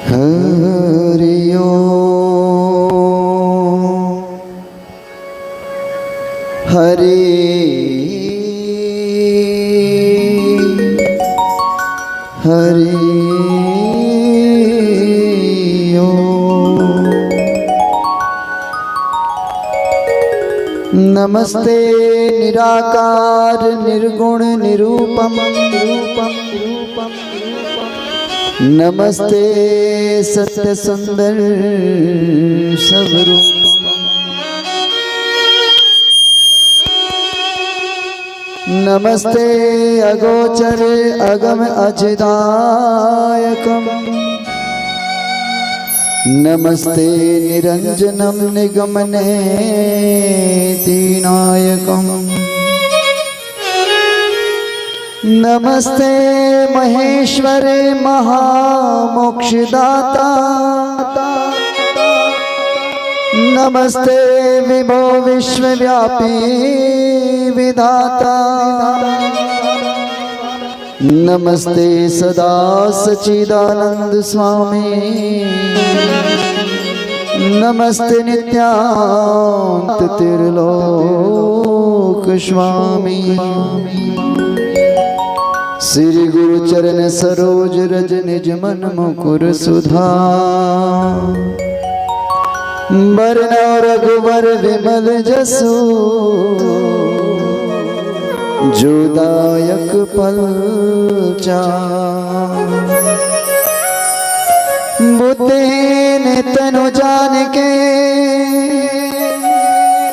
हरि ओम हरि हरि ओम। नमस्ते निराकार निर्गुण निरूपम नमस्ते सत्य सुंदर स्वरूपम। नमस्ते अगोचर अगम अजिदायकम नमस्ते निरंजनम निगमनेतिनायकम। नमस्ते महेश्वर महामोक्षदाता नमस्ते विभो विश्वव्यापी विधाता। नमस्ते सदा सच्चिदानंद स्वामी नमस्ते नित्यानंद त्रिलोक स्वामी। श्री गुरु चरण सरोज रज निज मन मुकुर सुधा बरन रघुवर विमल जसु जोदायक पलचा। बुद्धिहीन तनु जान के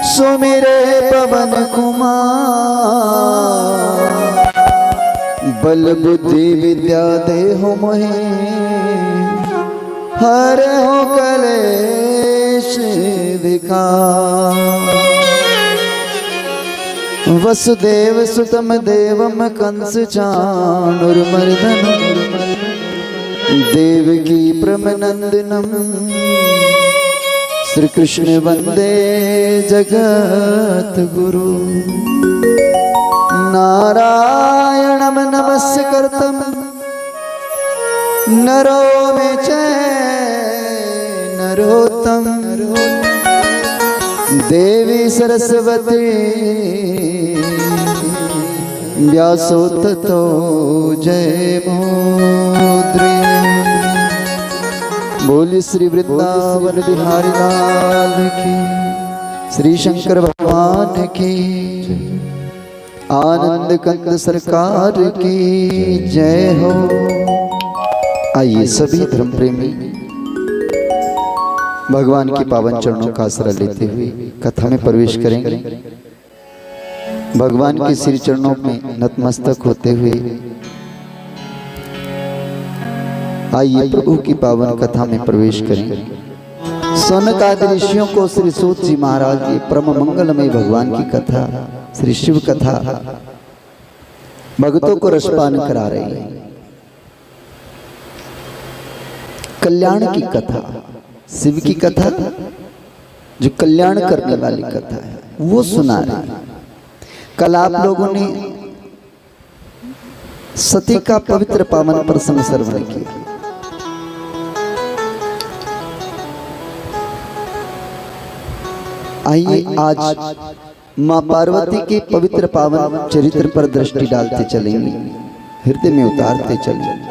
सुमिरे पवन कुमार बल बुद्धि विद्या देहु मोहि हर हो कलेश विकार। वसुदेव सुतम देवम कंस चाणूरमर्दन देवकी प्रमनंदनम श्री कृष्ण वंदे जगत गुरु। नारायणं नमस्कृतं नरो नरोत्तम देवी सरस्वती व्यासो ततो जयमुद्रे। बोली श्री वृंदावन बिहारी लाल की, श्री शंकर भगवान की, आनंद कंद सरकार की जय हो। आइए सभी धर्म प्रेमी भगवान की पावन चरणों का आश्रय लेते हुए कथा में प्रवेश करेंगे। भगवान के श्री चरणों में नतमस्तक होते हुए आइए प्रभु की पावन कथा में प्रवेश करेंगे। सौनक आदि ऋषियों को श्री सूत जी महाराज की परम मंगलमय भगवान की कथा, श्री शिव कथा भक्तों को रसपान करा रही है। कल्याण की कथा, शिव की कथा जो कल्याण करने वाली कथा है वो सुना रहे। कल आप लोगों ने सती का पवित्र पावन प्रसंग श्रवण किया। आइए आज मां पार्वती के पवित्र पावन चरित्र पर दृष्टि डालते चलेंगे, हृदय में उतारते चलेंगे।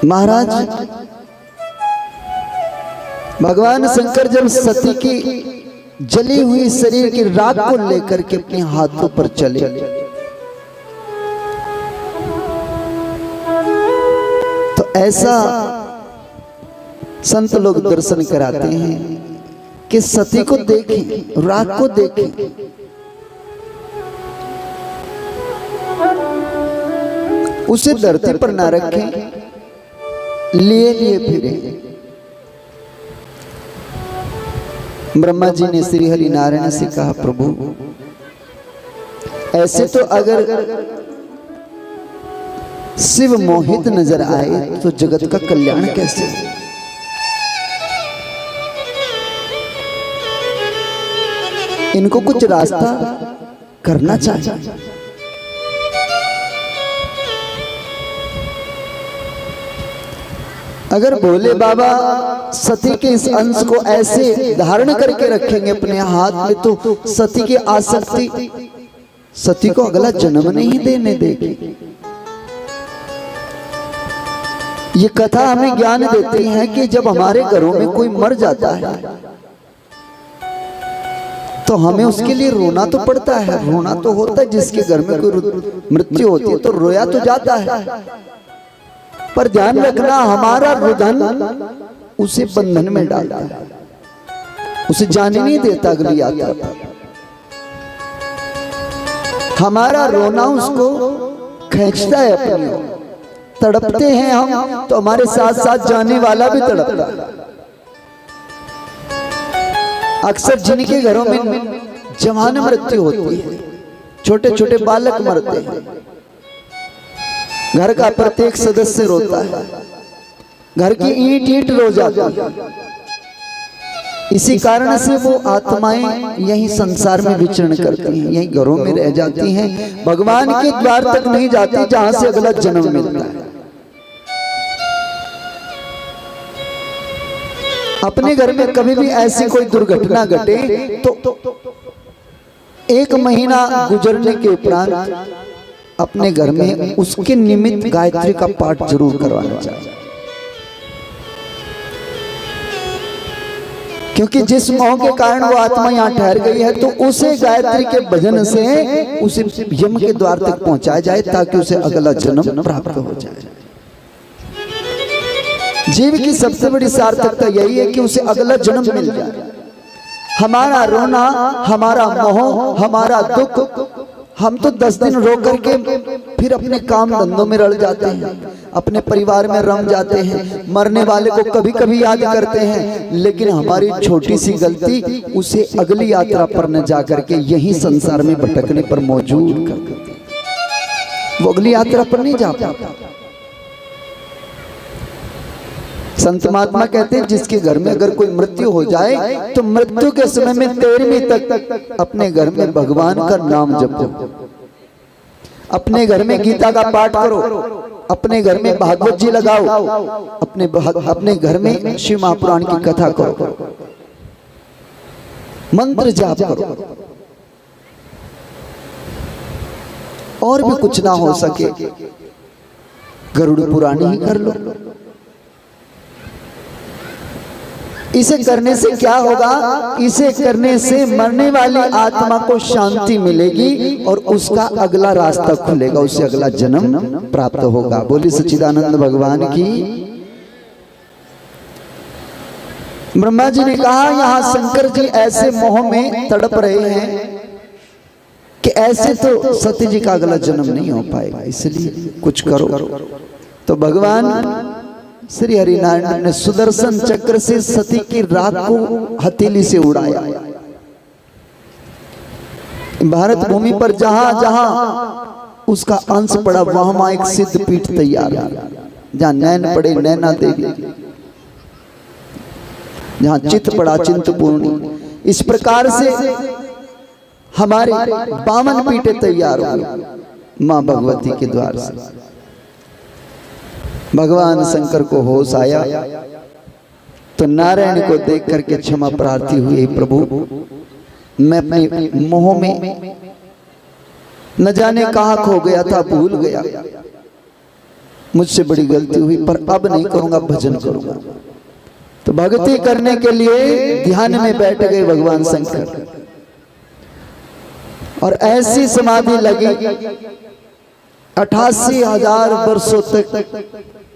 महाराज भगवान शंकर जब सती की जली हुई शरीर की राख को लेकर के अपने हाथों पर चले तो ऐसा संत लोग दर्शन कराते हैं कि सती को देखें, राख को देखें, उसे धरती पर ना रखें, लिए लिए फिरे। ब्रह्मा जी ने श्री हरि नारायण से कहा, प्रभु ऐसे तो अगर शिव मोहित नजर आए तो जगत का कल्याण कैसे हो? इनको कुछ रास्ता करना चाहिए। अगर भोले बाबा सती के इस अंश को ऐसे धारण करके रखेंगे अपने हाथ में, तो सती की आसक्ति सती को अगला जन्म नहीं देने देगी। ये कथा हमें ज्ञान देती है कि जब हमारे घरों में कोई मर जाता है तो हमें उसके लिए रोना तो पड़ता है, रोना तो होता है। जिसके घर में कोई मृत्यु होती है तो रोया तो जाता है, पर ध्यान रखना हमारा रुदन उसे बंधन में डालता है, उसे जाने नहीं देता अगली यात्रा। हमारा रोना उसको खींचता है अपनी ओर। तड़पते हैं हम तो हमारे साथ साथ जाने वाला भी तड़पता है। अक्सर जिनके घरों में जवान मृत्यु होती है, छोटे छोटे बालक मरते हैं, घर का प्रत्येक सदस्य रोता है, घर की ईंट ईंट रो जाती है। इसी कारण से वो आत्माएं यही संसार में विचरण करती हैं, यही घरों में रह जाती हैं, भगवान के द्वार तक नहीं जाती जहां से अगला जन्म मिलता है। अपने घर में कभी भी ऐसी कोई दुर्घटना घटे तो 1 महीना गुजरने के उपरांत अपने घर में उसके निमित्त गायत्री का पाठ जरूर करवाना चाहिए, क्योंकि जिस मोह के कारण वो आत्मा यहाँ ठहर गई है तो उसे गायत्री के भजन से उसे यम के द्वार तक पहुंचाया जाए ताकि उसे अगला जन्म प्राप्त हो जाए। जीव की सबसे बड़ी सार्थकता यही है कि उसे अगला जन्म मिल जाए। हमारा रोना, हमारा मोह, हमारा दुख, हम तो 10 दिन रो करके फिर अपने काम धंधों में रल जाते हैं, अपने परिवार में रम जाते हैं, मरने वाले को कभी कभी याद करते हैं, लेकिन हमारी छोटी सी गलती उसे अगली यात्रा पर न जा करके यही संसार में भटकने पर मौजूद कर देती है। वो अगली यात्रा पर नहीं जा पाता। संत महात्मा कहते हैं जिसके घर में अगर कोई मृत्यु हो जाए तो मृत्यु के समय में 13वीं तक अपने घर में भगवान का नाम जपो, अपने घर में गीता का पाठ करो, अपने घर में भागवत जी लगाओ, अपने घर में शिव महापुराण की कथा करो, मंत्र जाप करो, और भी कुछ ना हो सके गरुड़ पुराण ही कर लो। इसे करने से क्या होगा? इसे करने से मरने वाली आत्मा को शांति मिलेगी और उसका अगला रास्ता खुलेगा, उसे अगला जन्म प्राप्त होगा। बोली सच्चिदानंद भगवान की। ब्रह्मा जी ने कहा यहाँ शंकर जी ऐसे मोह में तड़प रहे हैं कि ऐसे तो सती जी का अगला जन्म नहीं हो पाएगा, इसलिए कुछ करो। तो भगवान श्री हरिनारायण ने सुदर्शन चक्र से सती की राख को हथेली से उड़ाया। भारत भूमि पर जहां जहां उसका अंश पड़ा वहां एक सिद्ध पीठ तैयार है, जहां नैन पड़े नैना देवी, जहां चित्त पड़ा चिंतपूर्णी। इस प्रकार से हमारे 52 पीठें तैयार हुई मां भगवती के द्वार से। भगवान शंकर को होश आया तो नारायण को देख करके क्षमा प्रार्थी हुई, प्रभु मैं अपने मोह में न जाने कहाँ खो गया था, भूल गया, मुझसे बड़ी गलती हुई, पर अब नहीं करूंगा, भजन करूंगा। तो भक्ति करने के लिए ध्यान में बैठ गए भगवान शंकर और ऐसी समाधि लगी 88,000 वर्षों तक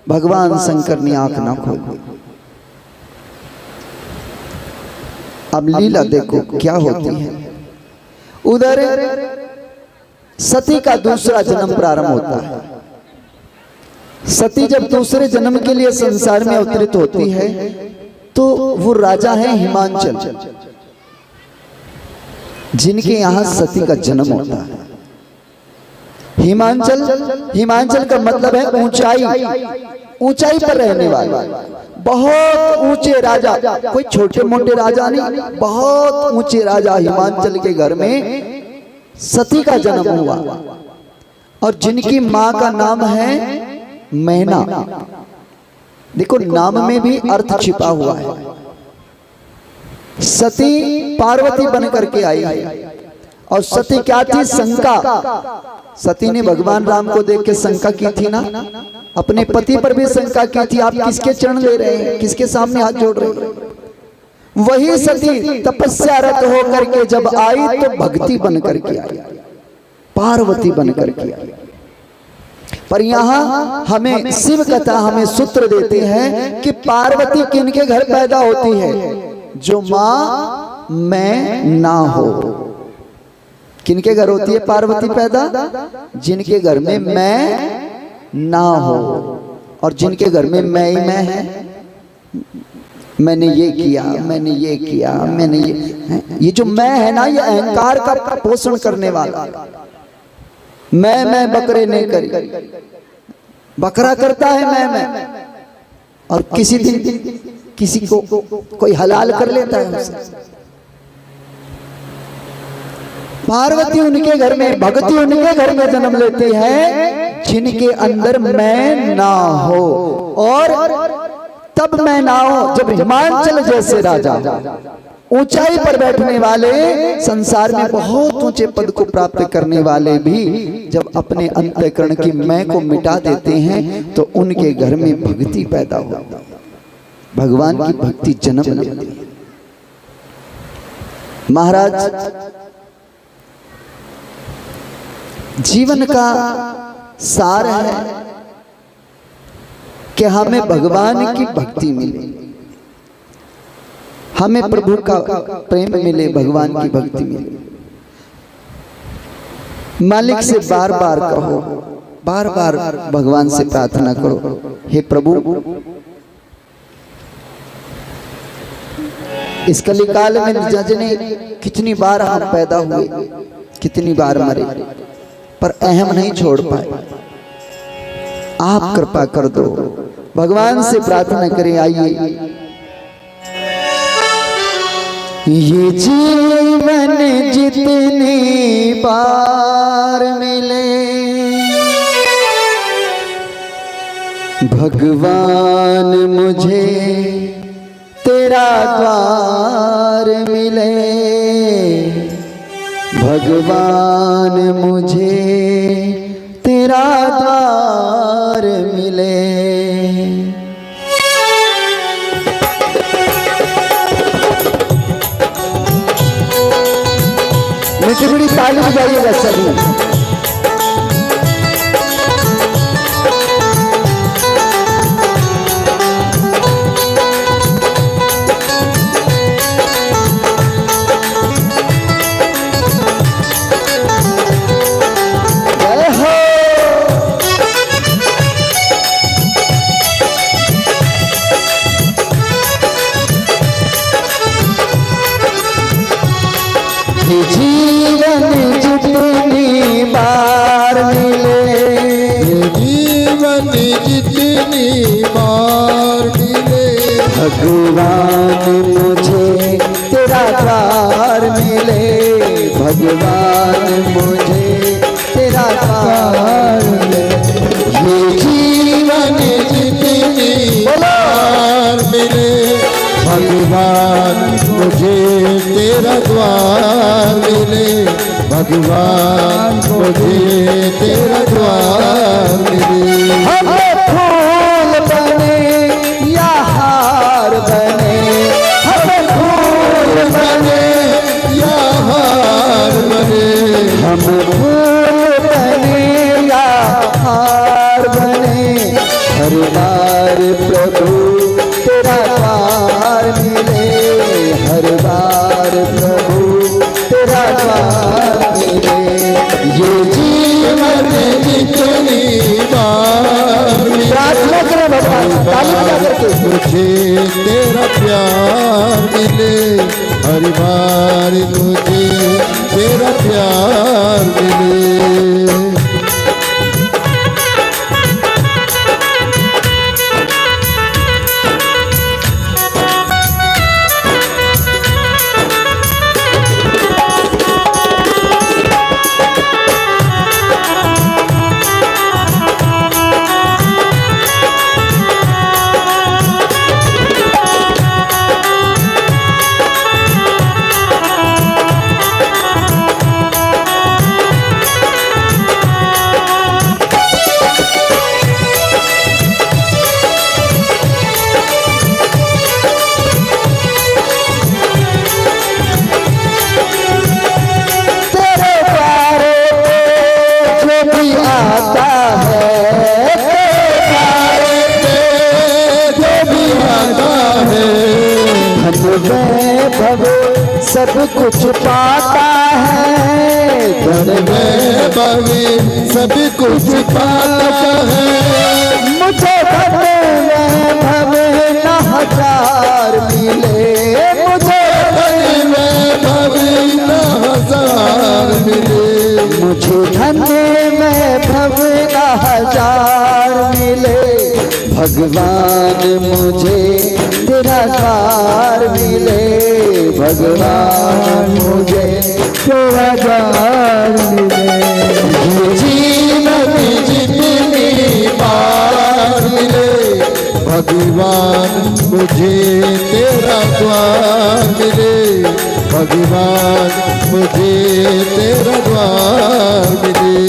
भगवान शंकर ने आंख ना खोली। अब लीला देखो क्या होती है। उधर सती का दूसरा जन्म प्रारंभ होता है। सती जब दूसरे जन्म के लिए संसार में अवतरित होती है तो वो राजा है हिमांचल, जिनके यहाँ सती का जन्म होता है। हिमांचल का मतलब है ऊंचाई, ऊंचाई पर रहने वाला, बहुत ऊंचे राजा, कोई छोटे मोटे राजा नहीं, बहुत ऊंचे राजा हिमांचल के घर में सती का जन्म हुआ और जिनकी मां का नाम है मैना। देखो नाम में भी अर्थ छिपा हुआ है। सती पार्वती बन करके आई है और सती क्या थी? शंका। सती ने भगवान राम को देख के शंका की थी ना, अपने पति पर भी शंका की थी, आप किसके चरण ले रहे हैं, किसके सामने हाथ जोड़ रहे हैं। वही सती तपस्यारत होकर के जब आई तो भक्ति बन करके आई, पार्वती बन करके आई। पर यहाँ हमें शिव कथा हमें सूत्र देते हैं कि पार्वती किनके घर पैदा होती है? जो माँ मैं ना हो। किनके घर होती है पार्वती पैदा? जिनके घर में मैं ना हो और जिनके घर में मैं ही मैं है। मैंने ये किया, मैंने ये किया, मैंने ये जो मैं है ना, ये अहंकार का पोषण करने वाला। मैं बकरे नहीं करी, बकरा करता है मैं और किसी दिन किसी को कोई हलाल कर लेता है उसे। पार्वती उनके घर में, भक्ति उनके घर में जन्म लेती है जिनके अंदर मैं ना हो। और तब मैं ना हो जब हिमाचल जैसे राजा, ऊंचाई पर बैठने वाले, संसार में बहुत ऊंचे पद को प्राप्त करने वाले भी जब अपने अंतःकरण की मैं को मिटा देते हैं तो उनके घर में भक्ति पैदा होती है, भगवान की भक्ति जन्म लेती है। महाराज, जीवन का सार है कि हमें भगवान की भक्ति मिले, हमें प्रभु का प्रेम मिले, भगवान की भक्ति मिले। मालिक से बार बार कहो, बार बार भगवान से प्रार्थना करो, हे प्रभु इस कलिकाल में जाने कितनी बार हम पैदा हुए, कितनी बार मरे, पर अहम नहीं छोड़ पाए। आप कृपा कर दो, भगवान से प्रार्थना करें। आइए, ये जीवन जितनी बार मिले भगवान मुझे तेरा द्वार मिले, भगवान मुझे तेरा द्वार मिले। मीठी मीठी ताली बजाइएगा सभी। जीवन जितनी बार मिले, जीवन जितनी बार मिले भगवान मुझे तेरा द्वार मिले, भगवान मुझे तेरा द्वार मिले। ये जीवन जितनी बार मिले भगवान मुझे तेरा द्वार मिले, भगवान मुझे तेरा द्वार मिले। हमें फूल बने या हार बने, हमें फूल बने या हार बने, हम फूल बने या हार बने, हर बार प्रभु तेरा द्वार मिले, हर बार प्रभु तेरा द्वार मिले। ये जीवन जितनी बार प्रार्थना करें भगवान, ताली बजा करके। मुझे तेरा प्यार मिले, हर बार मुझे तेरा प्यार मिले। भी आता है, जो भी आता है, धन वैभव सब कुछ पाता है, धन वैभव सब कुछ पाता है। मुझे धन वैभव न हजार मिले, मुझे धन वैभव न हजार मिले, मुझे धन वैभव न हजार मिले, भगवान मुझे तेरा द्वार मिले, भगवान मुझे तेरा द्वार मिले। ये जीवन जितनी बार मिले, भगवान मुझे तेरा द्वार मिले, भगवान मुझे तेरा द्वार मिले।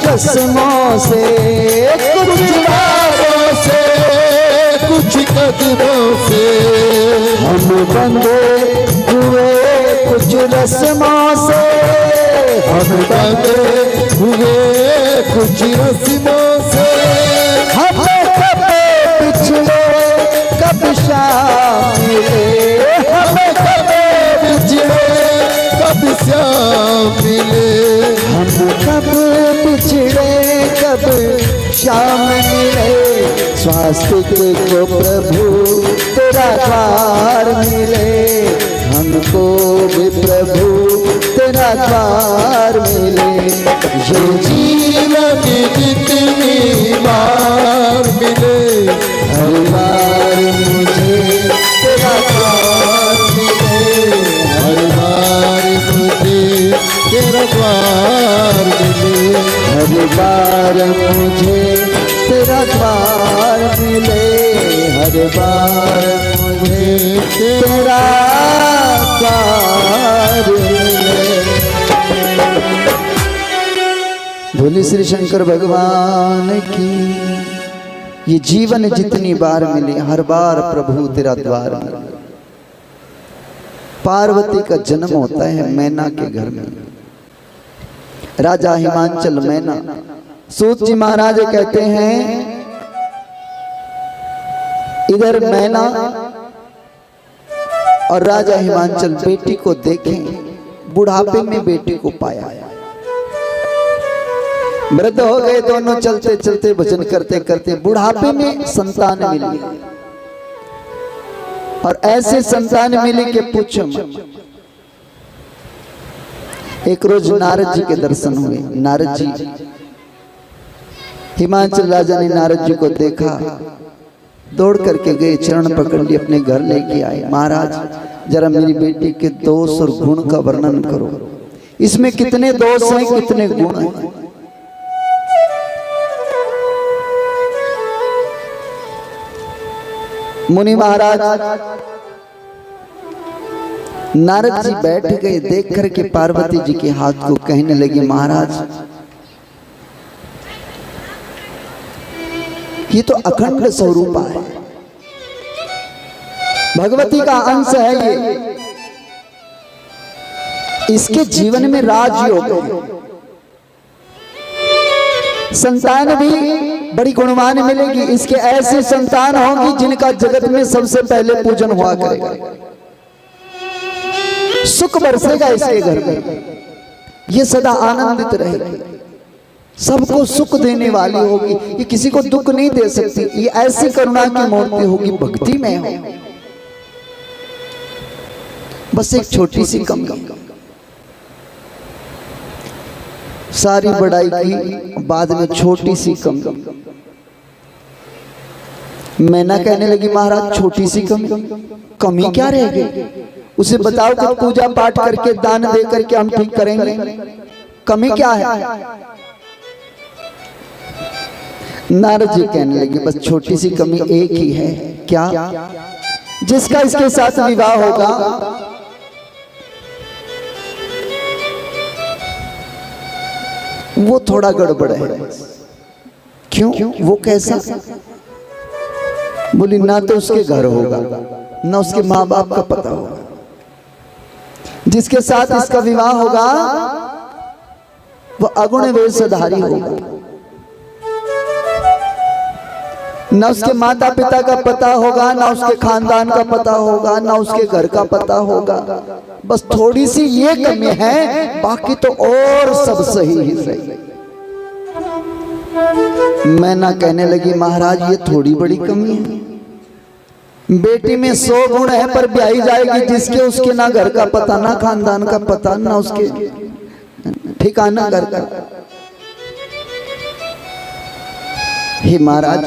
कस्मों से, कुछ बातों से, कुछ कदमों से, हम बंधे हुए कुछ रस्मों से, हम बंधे हुए कुछ रस्मों से, हमें कब पिछले कब शाम मिले, हमें कब पिछले कब शाम मिले, हम कब पिछड़े कब शाम मिले, स्वास्तिक को प्रभु तेरा द्वार मिले, हमको भी प्रभु तेरा द्वार मिले। ये जीवन जितनी बार मिले, हर बार मुझे तेरा द्वार मिले, हर बार मुझे तेरा द्वार मिले, हर बार मुझे तेरा द्वार मिले, हर बार मुझे तेरा द्वार मिले। बोली श्री शंकर भगवान की। ये जीवन जितनी बार मिले, हर बार प्रभु तेरा द्वार मिले। पार्वती का जन्म होता है मैना के घर में। राजा हिमांचल मैना, सूत जी महाराज कहते हैं इधर मैना और राजा हिमांचल बेटी को देखें, बुढ़ापे में बेटी को पाया, वृद्ध हो गए दोनों, चलते चलते भजन करते करते बुढ़ापे में संतान मिली, और ऐसे संतान मिली कि पूछो मत। एक रोज नारद जी के दर्शन हुए। नारद जी, हिमांचल राजा ने नारद जी को देखा, दौड़ करके गए, चरण पकड़ लिए, अपने घर लेके आए। महाराज जरा मेरी बेटी के दोष और गुण का वर्णन करो, इसमें कितने दोष हैं, कितने गुण हैं। मुनि महाराज नारद जी बैठ गए, देख करके पार्वती जी के हाथ को कहने लगे, महाराज ये तो अखंड स्वरूपा है, भगवती का अंश है ये, इसके जीवन में राजयोग है, संतान भी बड़ी गुणवान मिलेगी, इसके ऐसे संतान होंगी जिनका जगत में सबसे पहले पूजन हुआ करेगा। सुख बरसेगा इसके घर में, ये सदा आनंदित रहेगी, सबको सुख देने वाली होगी, ये किसी को दुख नहीं दे सकती, ये ऐसी करुणा की मूर्ति होगी, भक्ति में हो। बस एक छोटी सी कमी, सारी बड़ाई की बाद में छोटी सी कमी। मैना कहने लगी महाराज छोटी सी कमी क्या रहेगी, उसे बताओ कि पूजा पाठ करके दान दे करके हम ठीक करेंगे, कमी क्या है। नारद जी कहने लगे बस छोटी सी कमी एक ही है, क्या, जिसका इसके साथ विवाह होगा वो थोड़ा गड़बड़ है। क्यों, वो कैसा? बोली ना तो उसके घर होगा, ना उसके माँ बाप का पता होगा, जिसके साथ इसका विवाह होगा वो अगुण वेशधारी होगा, ना उसके माता पिता का पता होगा, ना उसके खानदान का पता होगा, ना उसके घर का पता होगा। बस थोड़ी सी ये कमी है, बाकी तो और सब सही ही सही। मैं ना कहने लगी महाराज ये थोड़ी बड़ी कमी है, बेटी में 100 गुण है पर ब्याही जाएगी जिसके उसके ना घर का पता, ना खानदान का पता, ना उसके ठिकाना घर का। हे महाराज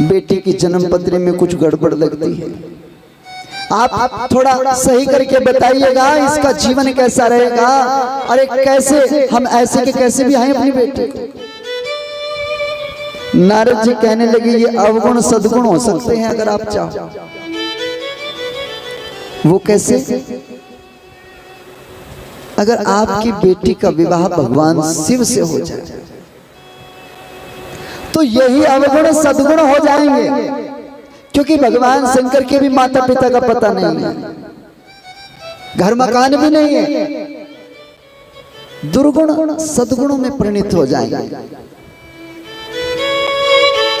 बेटी की जन्म पत्री में कुछ गड़बड़ लगती है, आप थोड़ा सही करके बताइएगा इसका जीवन कैसा रहेगा। अरे कैसे हम ऐसे के कैसे भी आए अपनी बेटी को। नारद जी कहने लगे ये अवगुण सद्गुण हो सकते हैं अगर आप चाहो। वो कैसे? अगर आपकी बेटी का विवाह भगवान शिव से हो जाए तो यही अवगुण सद्गुण हो जाएंगे, क्योंकि भगवान शंकर के भी माता पिता का पता नहीं है, घर मकान भी नहीं है, दुर्गुण सद्गुणों में परिणित हो जाएंगे।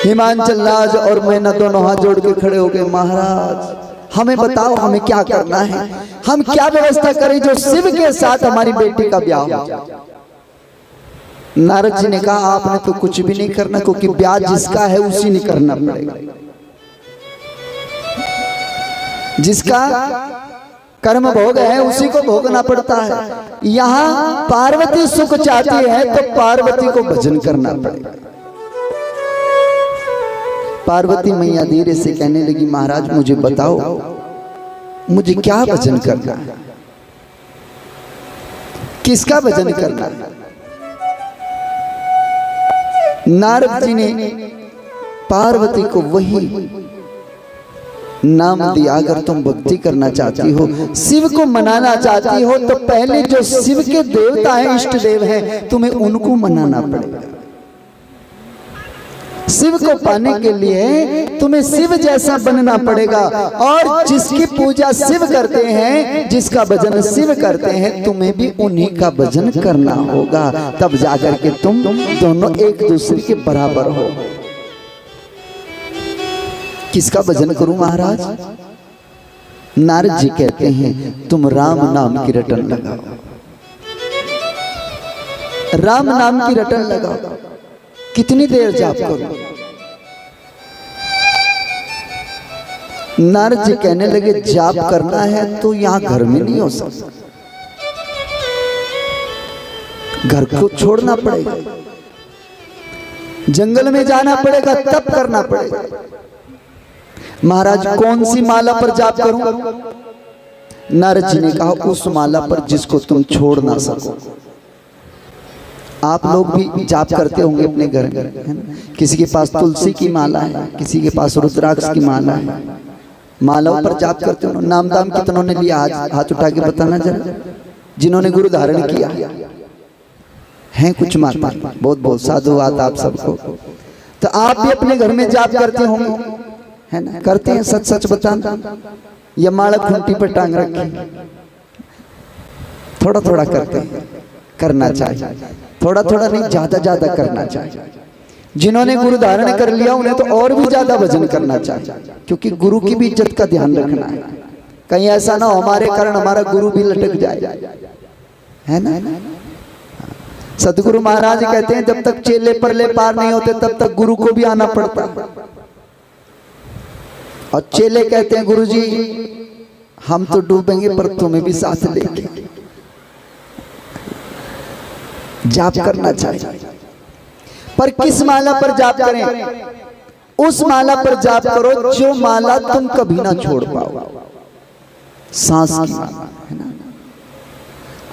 हिमांचल राज और मैना दोनों हाथ जोड़ के खड़े हो गए, महाराज हमें बताओ हमें क्या करना है, हम क्या व्यवस्था करें जो शिव के साथ हमारी बेटी का ब्याह हो। नारद जी ने कहा आपने तो कुछ भी नहीं करना, क्योंकि ब्याह जिसका है उसी ने करना पड़ेगा, जिसका कर्म भोग है उसी को भोगना पड़ता है। यहाँ पार्वती सुख चाहती है तो पार्वती को भजन करना पड़ेगा। पार्वती मैया धीरे से कहने लगी महाराज मुझे बताओ मुझे क्या भजन करना है, किसका भजन करना है। नारद जी ने पार्वती को वही नाम दिया, अगर तुम भक्ति करना चाहती हो, शिव को मनाना चाहती हो, तो पहले जो शिव के देवता हैं, इष्ट देव हैं, तुम्हें उनको मनाना पड़ेगा। शिव को पाने के लिए तुम्हें शिव जैसा बनना पड़ेगा, और जिसकी पूजा शिव करते हैं, जिसका भजन शिव करते हैं, तुम्हें भी उन्हीं का भजन करना होगा, तब जाकर के तुम दोनों एक दूसरे के बराबर हो। किसका भजन करूं महाराज? नारद जी कहते हैं तुम राम नाम की रटन लगाओ, राम नाम की रटन लगाओ। कितनी देर जाप करो? नारद जी कहने लगे जाप करना है तो यहां घर में नहीं हो सकता, घर को छोड़ना पड़ेगा, जंगल में जाना पड़ेगा, तब करना पड़ेगा। महाराज कौन सी माला पर जाप करूं? नारद जी ने कहा उस माला पर जिसको तुम छोड़ ना सको। आप लोग भी जाप करते होंगे अपने घर में, किसी के पास तुलसी की माला है, किसी के पास रुद्राक्ष की माला है, मालाओं पर जाप करते हो। नाम दाम कितनों ने लिया? हाथ उठा के बताना जरा, जिन्होंने गुरु धारण किया है। कुछ माता, बहुत बहुत साधुवाद आप सबको। तो आप भी अपने घर में जाप करते होंगे, है ना? करते हैं? सच सच बताना, या माला खूंटी पर टांग रखी? थोड़ा थोड़ा करते हैं, करना चाहिए, थोड़ा थोड़ा नहीं, ज्यादा ज्यादा करना चाहिए। जिन्होंने गुरु धारण कर लिया उन्हें तो और भी ज्यादा भजन करना चाहिए, क्योंकि गुरु की भी इज्जत का ध्यान रखना है। कहीं ऐसा ना हो हमारे कारण हमारा गुरु भी लटक जाए, है ना। सतगुरु महाराज कहते हैं जब तक चेले परले पार नहीं होते तब तक गुरु को भी आना पड़ता। और चेले कहते हैं गुरु जी हम तो डूबेंगे पर तुम्हें भी साथ लेंगे। जाप करना चाहिए, पर किस माला पर जाप करें? उस माला पर जाप करो जो माला तुम कभी ना छोड़ पाओ। सांस की माला, है ना।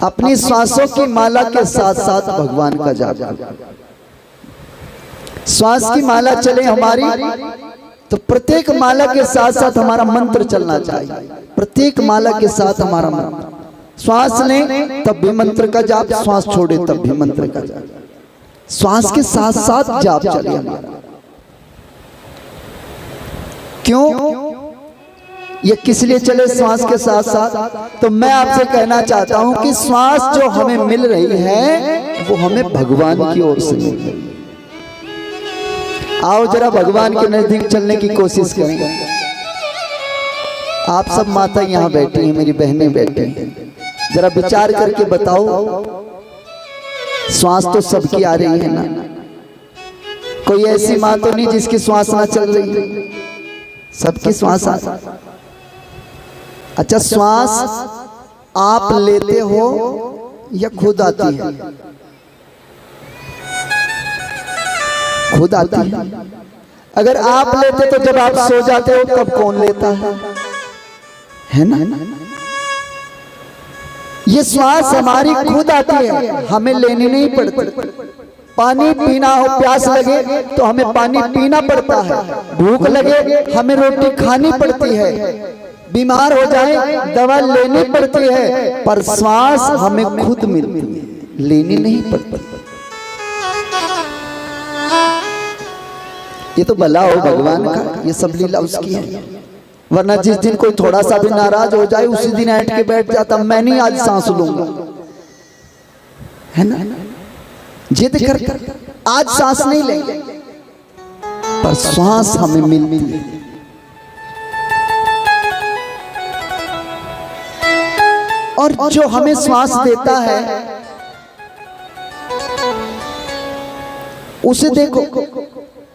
अपनी श्वासों की माला के साथ साथ भगवान का जाप करो। श्वास की माला चले हमारी तो प्रत्येक माला के साथ साथ हमारा मंत्र चलना चाहिए। प्रत्येक माला के साथ हमारा मंत्र, श्वास लें तब भी मंत्र का जाप, श्वास छोड़े तब भी मंत्र का जाप, श्वास के साथ साथ जाप चले हमारा। क्यों ये किस लिए चले श्वास के साथ साथ? तो मैं आपसे कहना चाहता हूं कि श्वास जो हमें मिल रही है वो हमें भगवान की ओर से मिल रही है। आओ जरा भगवान के नजदीक चलने की कोशिश करेंगे। आप सब माता यहाँ बैठी हैं, मेरी बहनें बैठी हैं, जरा विचार करके बताओ श्वास तो सबकी आ रही है ना। कोई ऐसी माँ तो नहीं जिसकी श्वास ना चल रही है, सबकी श्वास आ। अच्छा श्वास आप लेते हो या खुद आती है? खुद आती है। अगर आप लेते तो जब आप सो जाते हो तब कौन लेता है ना। ये श्वास हमारी खुद आती है, हमें लेनी नहीं पड़ती। पानी पीना हो, प्यास लगे तो हमें पानी पीना पड़ता है, भूख लगे हमें रोटी खानी पड़ती है, बीमार हो जाए दवा लेनी पड़ती है, पर श्वास हमें खुद मिलती है, लेनी नहीं पड़ती। ये तो भला हो भगवान का, ये सब लीला उसकी है। वरना जिस दिन कोई थोड़ा सा भी नाराज हो जाए उसी दिन ऐठ के बैठ जाता, मैं नहीं आज सांस लूंगा, है ना। जिद करता आज सांस नहीं लेंगे, पर श्वास हमें मिलती है। और जो हमें श्वास देता है उसे देखो,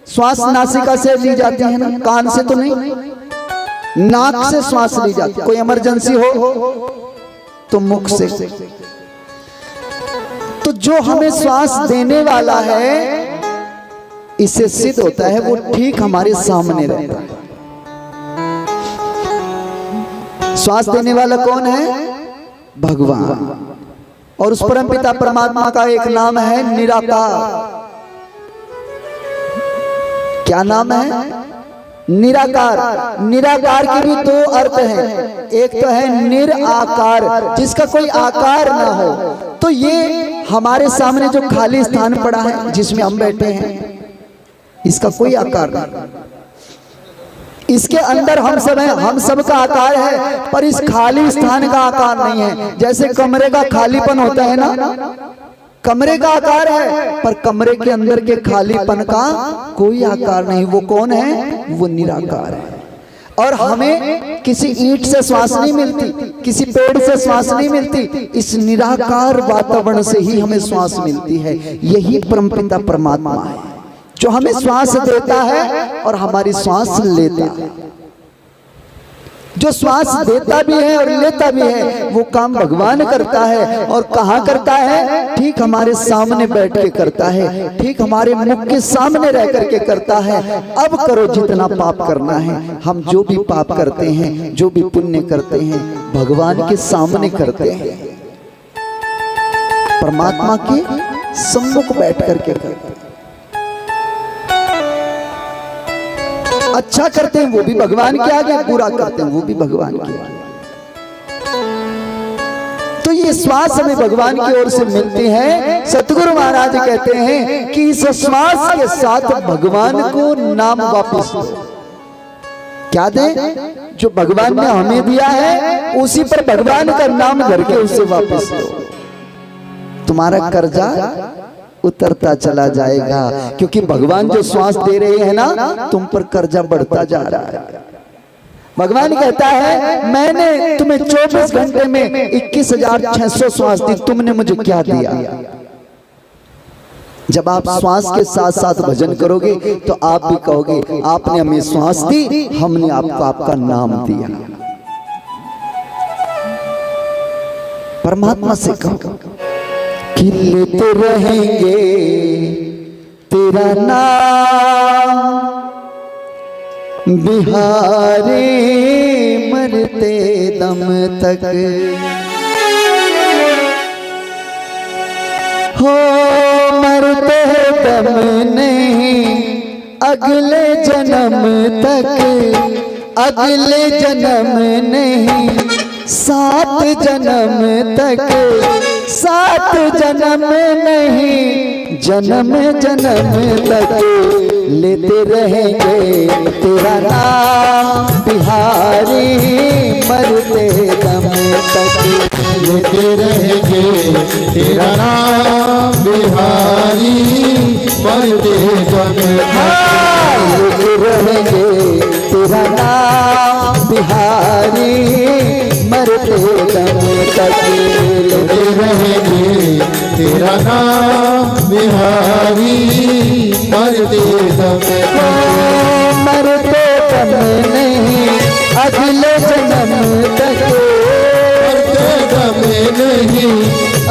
श्वास नासिका से ली जाती है ना, कान से तो नहीं, नाक से श्वास ली जाती है। कोई इमरजेंसी हो तो मुख से। तो जो हमें श्वास देने वाला है इससे सिद्ध होता है वो ठीक हमारे सामने रहता है। श्वास देने वाला कौन है? भगवान। और उस परमपिता परमात्मा का एक नाम है निराकार। क्या नाम है? निराकार। निराकार के भी दो अर्थ हैं, एक तो है निराकार जिसका कोई आकार ना हो। तो ये हमारे सामने जो खाली स्थान पड़ा है जिसमें हम बैठे हैं, इसका कोई आकार नहीं। इसके अंदर हम सब हैं, हम सब का आकार है, पर इस खाली स्थान का आकार नहीं है। जैसे कमरे का खालीपन होता है ना, कमरे का आकार है पर कमरे के अंदर के खालीपन का कोई आकार नहीं। वो कौन है? वो निराकार है। और हमें किसी ईंट से श्वास नहीं मिलती, किसी पेड़ से श्वास नहीं मिलती, इस निराकार वातावरण से ही हमें श्वास मिलती है। यही परमपिता परमात्मा है जो हमें श्वास देता है और हमारी श्वास लेता है। जो श्वास देता भी है और लेता भी है वो काम भगवान करता है। और कहाँ करता है? ठीक हमारे सामने बैठ के करता है, ठीक हमारे मुख के सामने रह करके करता है। अब करो जितना पाप करना है। हम जो भी पाप करते हैं, जो भी पुण्य करते हैं, भगवान के सामने करते हैं, परमात्मा के सम्मुख बैठ करके करते हैं। अच्छा करते हैं वो भी भगवान के आगे, बुरा करते हैं वो भी भगवान के आगे। तो ये श्वास हमें भगवान की ओर से मिलती है। सतगुरु महाराज कहते हैं कि इस श्वास के साथ भगवान को नाम वापस दो। क्या दे? जो भगवान ने हमें दिया है उसी पर भगवान का नाम धर के उसे वापस दो। तुम्हारा कर्जा उतरता चला जाएगा, क्योंकि भगवान जो श्वास दे रहे हैं ना, तुम पर कर्जा बढ़ता जा रहा है। भगवान कहता है मैंने तुम्हें 24 घंटे में 21,600 श्वास दी, तुमने मुझे क्या दिया? जब आप श्वास के साथ साथ भजन करोगे तो आप भी कहोगे आपने हमें श्वास दी, हमने आपको आपका नाम दिया। परमात्मा से कहो कि लेते रहेंगे तेरा नाम बिहारी मरते दम तक, हो मरते दम नहीं अगले जन्म तक, अगले जन्म नहीं 7 जन्म तक, 7 जन्म नहीं जन्म जन्म तक लेते रहेंगे तेरा नाम बिहारी मरते दम तक, लेते रहेंगे तेरा नाम बिहारी मरते दम तक, लेते रहेंगे तेरा नाम बिहारी मरते दम तक, लेते रहेंगे तेरा नाम बिहारी मरते दम तक, मरते दम नहीं अगले जन्म तक, मरते दम नहीं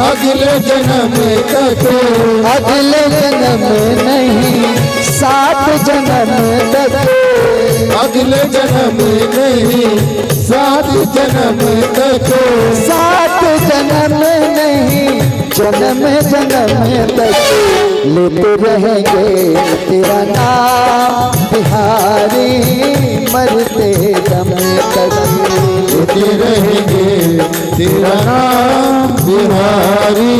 अगले जन्म तक, अगले जन्म नहीं 7 जन्म तक, अगले जन्म नहीं 7 जन्म तक, 7 जन्म नहीं जन्म जन्म तक लेते रहेंगे तेरा नाम बिहारी मरते दम तक, लेते रहेंगे तेरा नाम बिहारी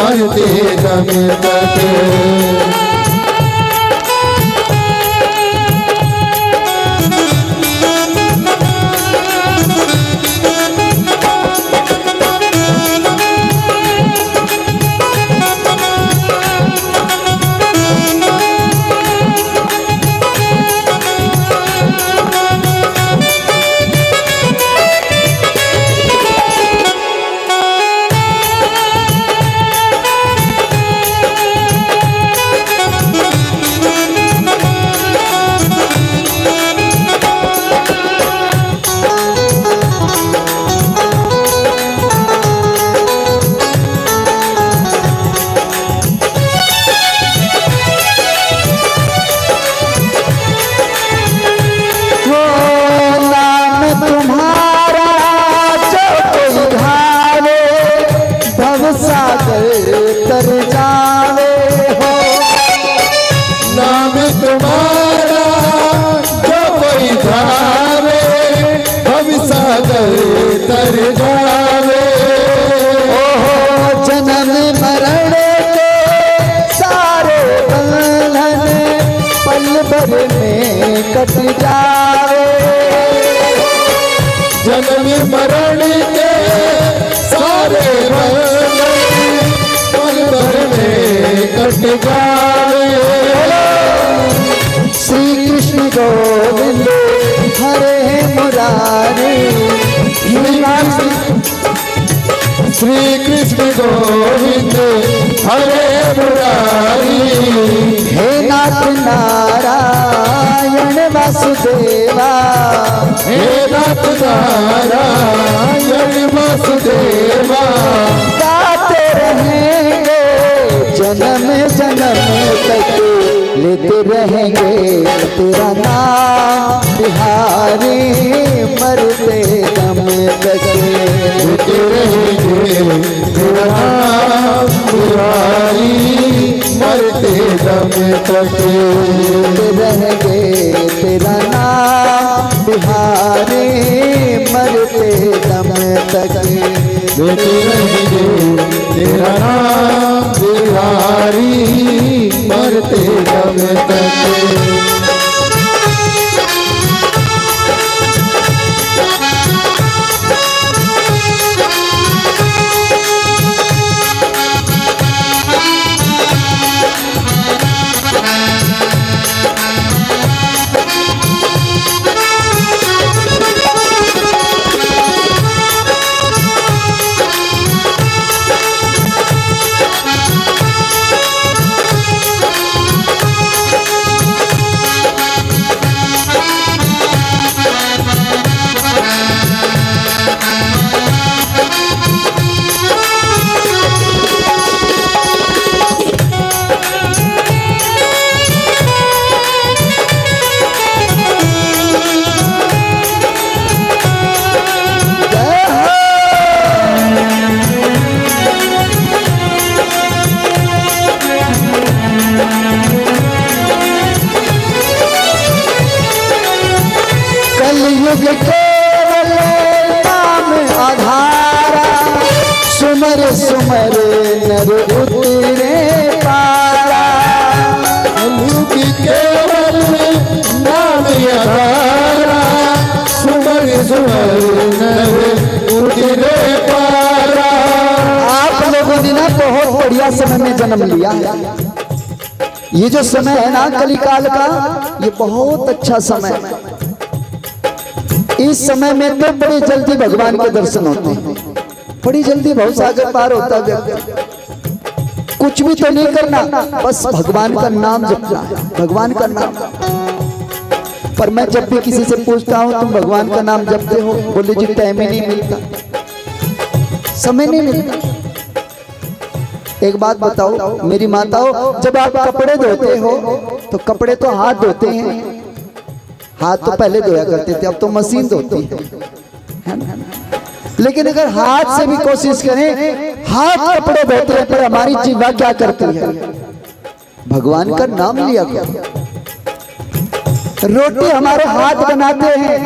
मरते दम तक। तर जावे हो नाम तुम्हारा जो कोई धावे, हम सागर तर जावे, ओहो जन्म मरण के सारे बंधन पल भर में कट जावे, जन्म मरण के सारे बंधन पल भर में कट जावे। श्री कृष्ण गोविंद हरे मुरारी, श्री कृष्ण गोविंद हरे मुरारी, हे नाथ नारायण वासुदेवा, हे नाथ नारायण वासुदेवा, गाते रहेंगे जन्म जन्म तक लेते रहेंगे तेरा नाम बिहारी मरते दम तक, लेते रहेंगे तेरा नाम बिहारी मरते दम तक, लेते रहेंगे तेरा नाम बिहारी मरते दम तक, लेते रहेंगे तेरा नाम बिहारी मरते दम तक। सुमर नर उतरे पारा। कलयुग केवल नाम आधारा, सुमर सुमर नर उतरे पारा। आप लोगों ने ना बहुत बढ़िया समय में जन्म लिया है। ये जो समय है ना कलिकाल का, ये बहुत अच्छा समय है। इस समय में तो बड़ी जल्दी भगवान के दर्शन होते हैं, बड़ी जल्दी भवसागर पार होता व्यक्ति। कुछ भी तो नहीं करना, बस भगवान का नाम जपना है, भगवान का नाम। पर मैं जब भी किसी से पूछता हूं तुम भगवान का नाम जपते हो, बोले जी टाइम ही नहीं मिलता, समय नहीं मिलता। एक बात बताओ मेरी माताओं, जब आप कपड़े धोते हो तो कपड़े तो हाथ धोते हैं, हाथ तो पहले धोया करते थे, अब तो मशीन धोती है ना। लेकिन अगर हाथ से भी कोशिश करें, हाथ कपड़े धोते हैं पर हमारी जीवा क्या करती है? भगवान का नाम लिया करो। रोटी हमारे हाथ बनाते हैं,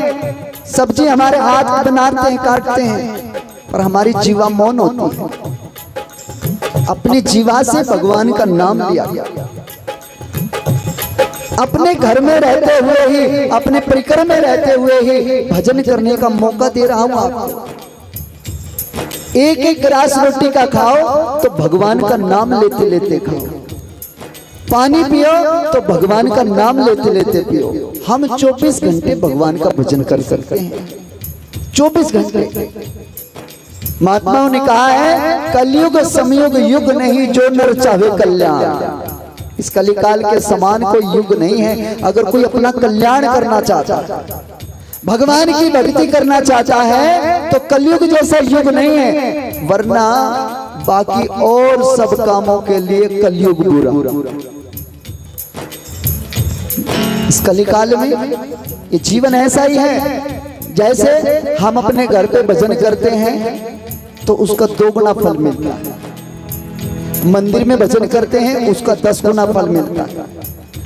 सब्जी हमारे हाथ बनाते हैं, काटते हैं, पर हमारी जीवा मौन होती है। अपनी जीवा से भगवान का नाम लिया। अपने घर में रहते हुए ही, अपने परिकर में रहते हुए ही भजन करने का मौका दे रहा हूं आपको। एक एक ग्रास रोटी का खाओ तो भगवान का नाम लेते लेते खाओ। पानी पियो तो भगवान का नाम लेते लेते पियो। हम 24 घंटे भगवान का भजन कर सकते हैं, 24 घंटे। महात्माओं ने कहा है कलयुग समयुग युग नहीं, जो नर चाहे कल्याण। इस कलिकाल के समान कोई युग नहीं है। अगर कोई अपना कल्याण करना चाहता है, भगवान की भक्ति करना चाहता है, तो कलयुग जैसा युग नहीं है, वरना बाकी और सब कामों के लिए कलयुग बुरा। इस कलिकाल में ये जीवन ऐसा ही है, जैसे हम अपने घर पे भजन करते हैं तो उसका 2 गुना फल मिलता है, मंदिर में भजन करते हैं उसका 10 गुना फल मिलता है,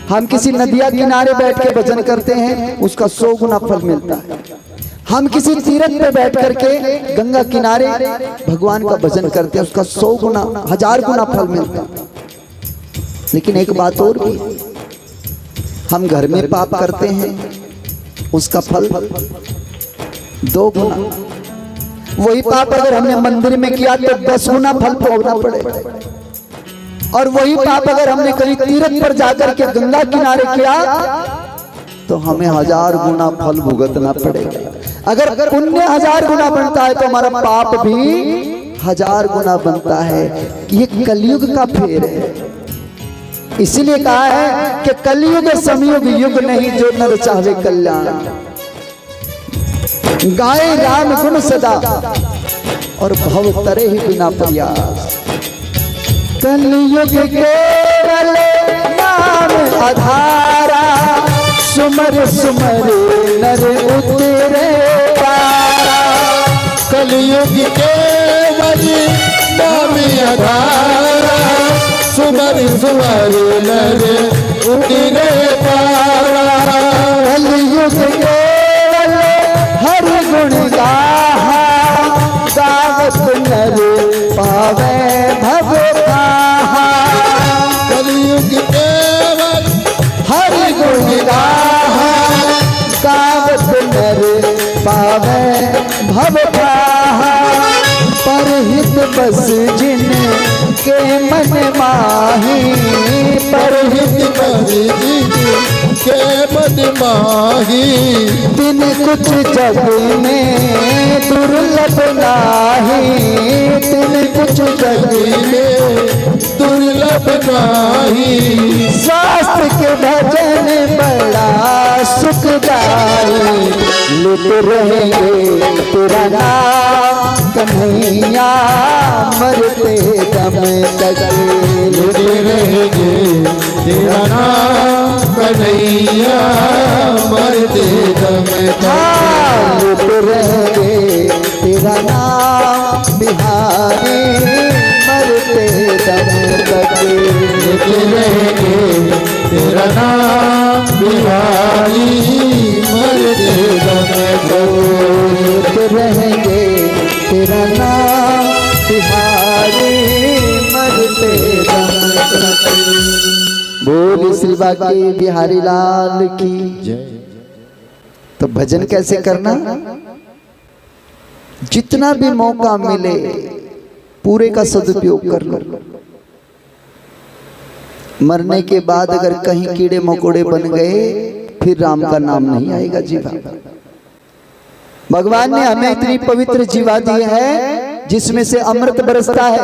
हम किसी नदिया किनारे बैठ के भजन करते हैं उसका 100 गुना फल मिलता है, हम किसी तीर्थ पे बैठ करके गंगा किनारे भगवान का भजन करते हैं उसका 100 गुना 1000 गुना फल मिलता है। लेकिन एक बात और भी, हम घर में पाप करते हैं उसका फल 2 गुना। वही पाप अगर हमने मंदिर में किया तो 10 गुना फल भोगना पड़ेगा, और वही पाप अगर हमने कहीं तीर्थ पर जाकर के गंगा किनारे किया तो हमें 1000 गुना फल भुगतना पड़ेगा। अगर पुण्य 1000 गुना बनता है तो हमारा पाप भी 1000 गुना बनता है। ये कलयुग का फेर है। इसीलिए कहा है कि कलयुग समयुग युग नहीं, जो नर चाहे कल्याण। गाए राम गुण सदा और भव तरे ही बिना प्रयास। कलयुग केवल नाम आधारा, सुमर सुमर नर उतरे पारा। कलयुग केवल नाम आधारा, सुमर सुमर नर उतरे पारा। कलयुग केवल हर गुण गाहा, गावत नर पावे भव कहा। कलयुग केवल हर गुण गाहा, गावत नर पावे भव कहा। परहित बस जिन के मन माही, परहित बस जिन के मन माही। दिन कुछ जग में दुर्लभ नाही, दिन कुछ जग में दुर्लभ नाही। शास्त्र के भजन बड़ा सुखदाई, लुट रहेंगे तेरा नाम कन्हैया, मरते दम तक। लुट रहेंगे तेरा नाम कन्हैया, मरते दम तक। लुट रहेंगे तेरा नाम बिहारी, मरते दम तक। लुट रहेंगे तेरा नाम बिहारी, मरते दम तक। लुट रहेंगे तेरा नाम बिहारी मरते दम तक। बोल श्री बांके बिहारी लाल की जय। तो भजन कैसे करना? जितना भी मौका मिले पूरे का सदुपयोग कर लो। मरने के बाद अगर कहीं कीड़े मकोड़े बन गए फिर राम का नाम नहीं आएगा जीवा। भगवान ने हमें इतनी पवित्र जीवा दी है जिसमें से अमृत बरसता है।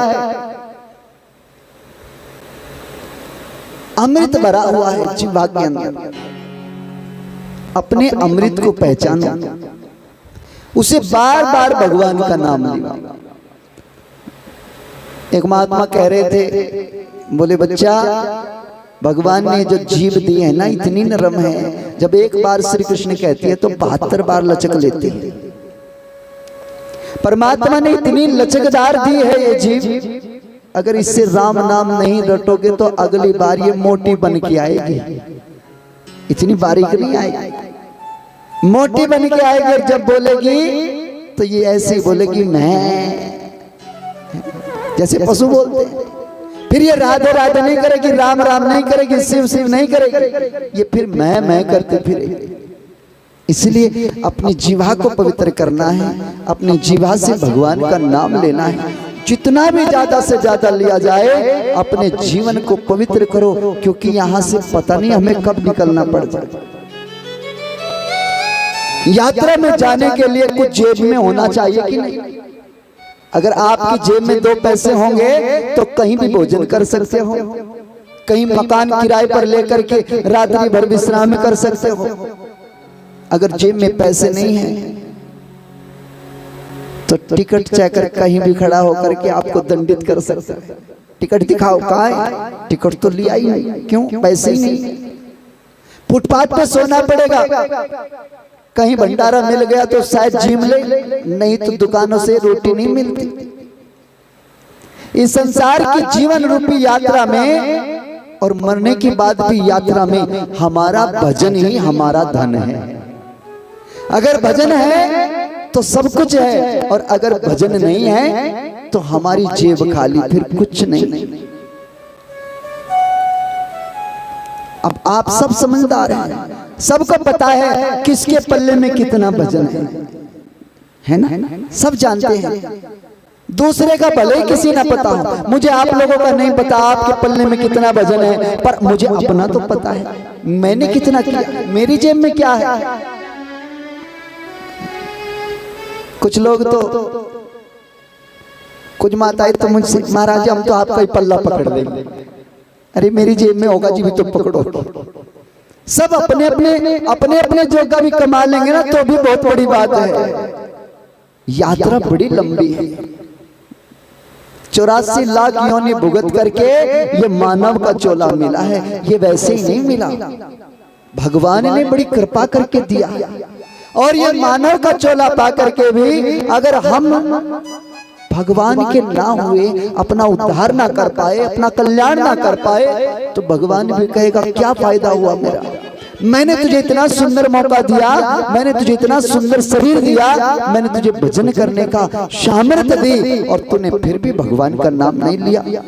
अमृत भरा हुआ है जीवा के अंदर। अपने अमृत को पहचानो, उसे बार बार भगवान का नाम लो। एक महात्मा कह रहे थे, बोले बच्चा भगवान ने जो जीव दी है ना इतनी नरम है, जब एक बार श्री कृष्ण कहती है तो 72 बार लचक लेती है। परमात्मा ने इतनी लचकदार दी है ये जीव, अगर इससे राम नाम नहीं रटोगे तो अगली बार ये मोटी बन के आएगी। इतनी बारीक नहीं आएगी, मोटी बन के आएगी। और जब बोलेगी तो ये ऐसे ही बोलेगी मैं, जैसे पशु बोलते हैं। फिर ये राधे राधे नहीं करेगी, राम राम नहीं करेगी, शिव शिव नहीं करेगी, ये फिर मैं करते फिरेगी। इसलिए अपनी जीवा को पवित्र करना है, अपनी जीवा से भगवान का नाम लेना है। जितना भी ज्यादा से ज्यादा लिया जाए अपने जीवन को पवित्र करो, क्योंकि यहाँ से पता नहीं हमें कब निकलना पड़ जाए। यात्रा में जाने के लिए कुछ जेब में होना चाहिए कि नहीं? अगर आपकी जेब में 2 पैसे होंगे तो कहीं भी भोजन कर सकते हो, कहीं मकान किराए पर लेकर के रात्रि भर विश्राम कर सकते हो। अगर जेब में पैसे नहीं है तो टिकट चेकर कहीं भी खड़ा होकर के आपको दंडित कर सकते हैं। टिकट दिखाओ, कहाँ है? टिकट तो लिया ही नहीं, क्यों? पैसे ही नहीं। फुटपाथ पे सोना पड़ेगा, कहीं भंडारा मिल गया तो शायद झीम ले, नहीं तो दुकानों से रोटी नहीं मिलती। इस संसार की जीवन रूपी यात्रा में और मरने के बाद भी यात्रा में हमारा भजन ही हमारा धन है। अगर भजन है तो सब कुछ है, और अगर भजन नहीं है तो हमारी जेब खाली, फिर कुछ नहीं। अब आप सब समझदार हैं, सबको पता है किसके पल्ले में कितना भजन है ना? सब जानते हैं। दूसरे का भले ही किसी ना पता हो, मुझे आप लोगों का नहीं पता आपके पल्ले में कितना भजन है, पर मुझे अपना तो पता है मैंने कितना किया, मेरी जेब में क्या है। कुछ लोग तो, कुछ माताएं तो मुझसे, महाराज हम तो आपका ही पल्ला पकड़ देंगे। अरे मेरी जेब में होगा जी भी तो पकड़ो। सब अपने अपने जोगा भी कमा लेंगे ना तो भी बहुत बड़ी बात है। यात्रा बड़ी लंबी है, 84 लाख योनि भुगत करके ये मानव का चोला मिला है। ये वैसे ही नहीं मिला, भगवान ने बड़ी कृपा करके दिया। और ये मानव का चोला पा करके भी अगर हम भगवान के ना हुए, अपना उद्धार ना कर पाए, अपना कल्याण ना कर पाए, तो भगवान भी कहेगा क्या फायदा हुआ मेरा? मैंने तुझे इतना सुंदर मौका दिया, मैंने तुझे इतना सुंदर शरीर दिया, मैंने तुझे भजन करने का सामर्थ्य दी, और तूने फिर भी भगवान का नाम नहीं लिया।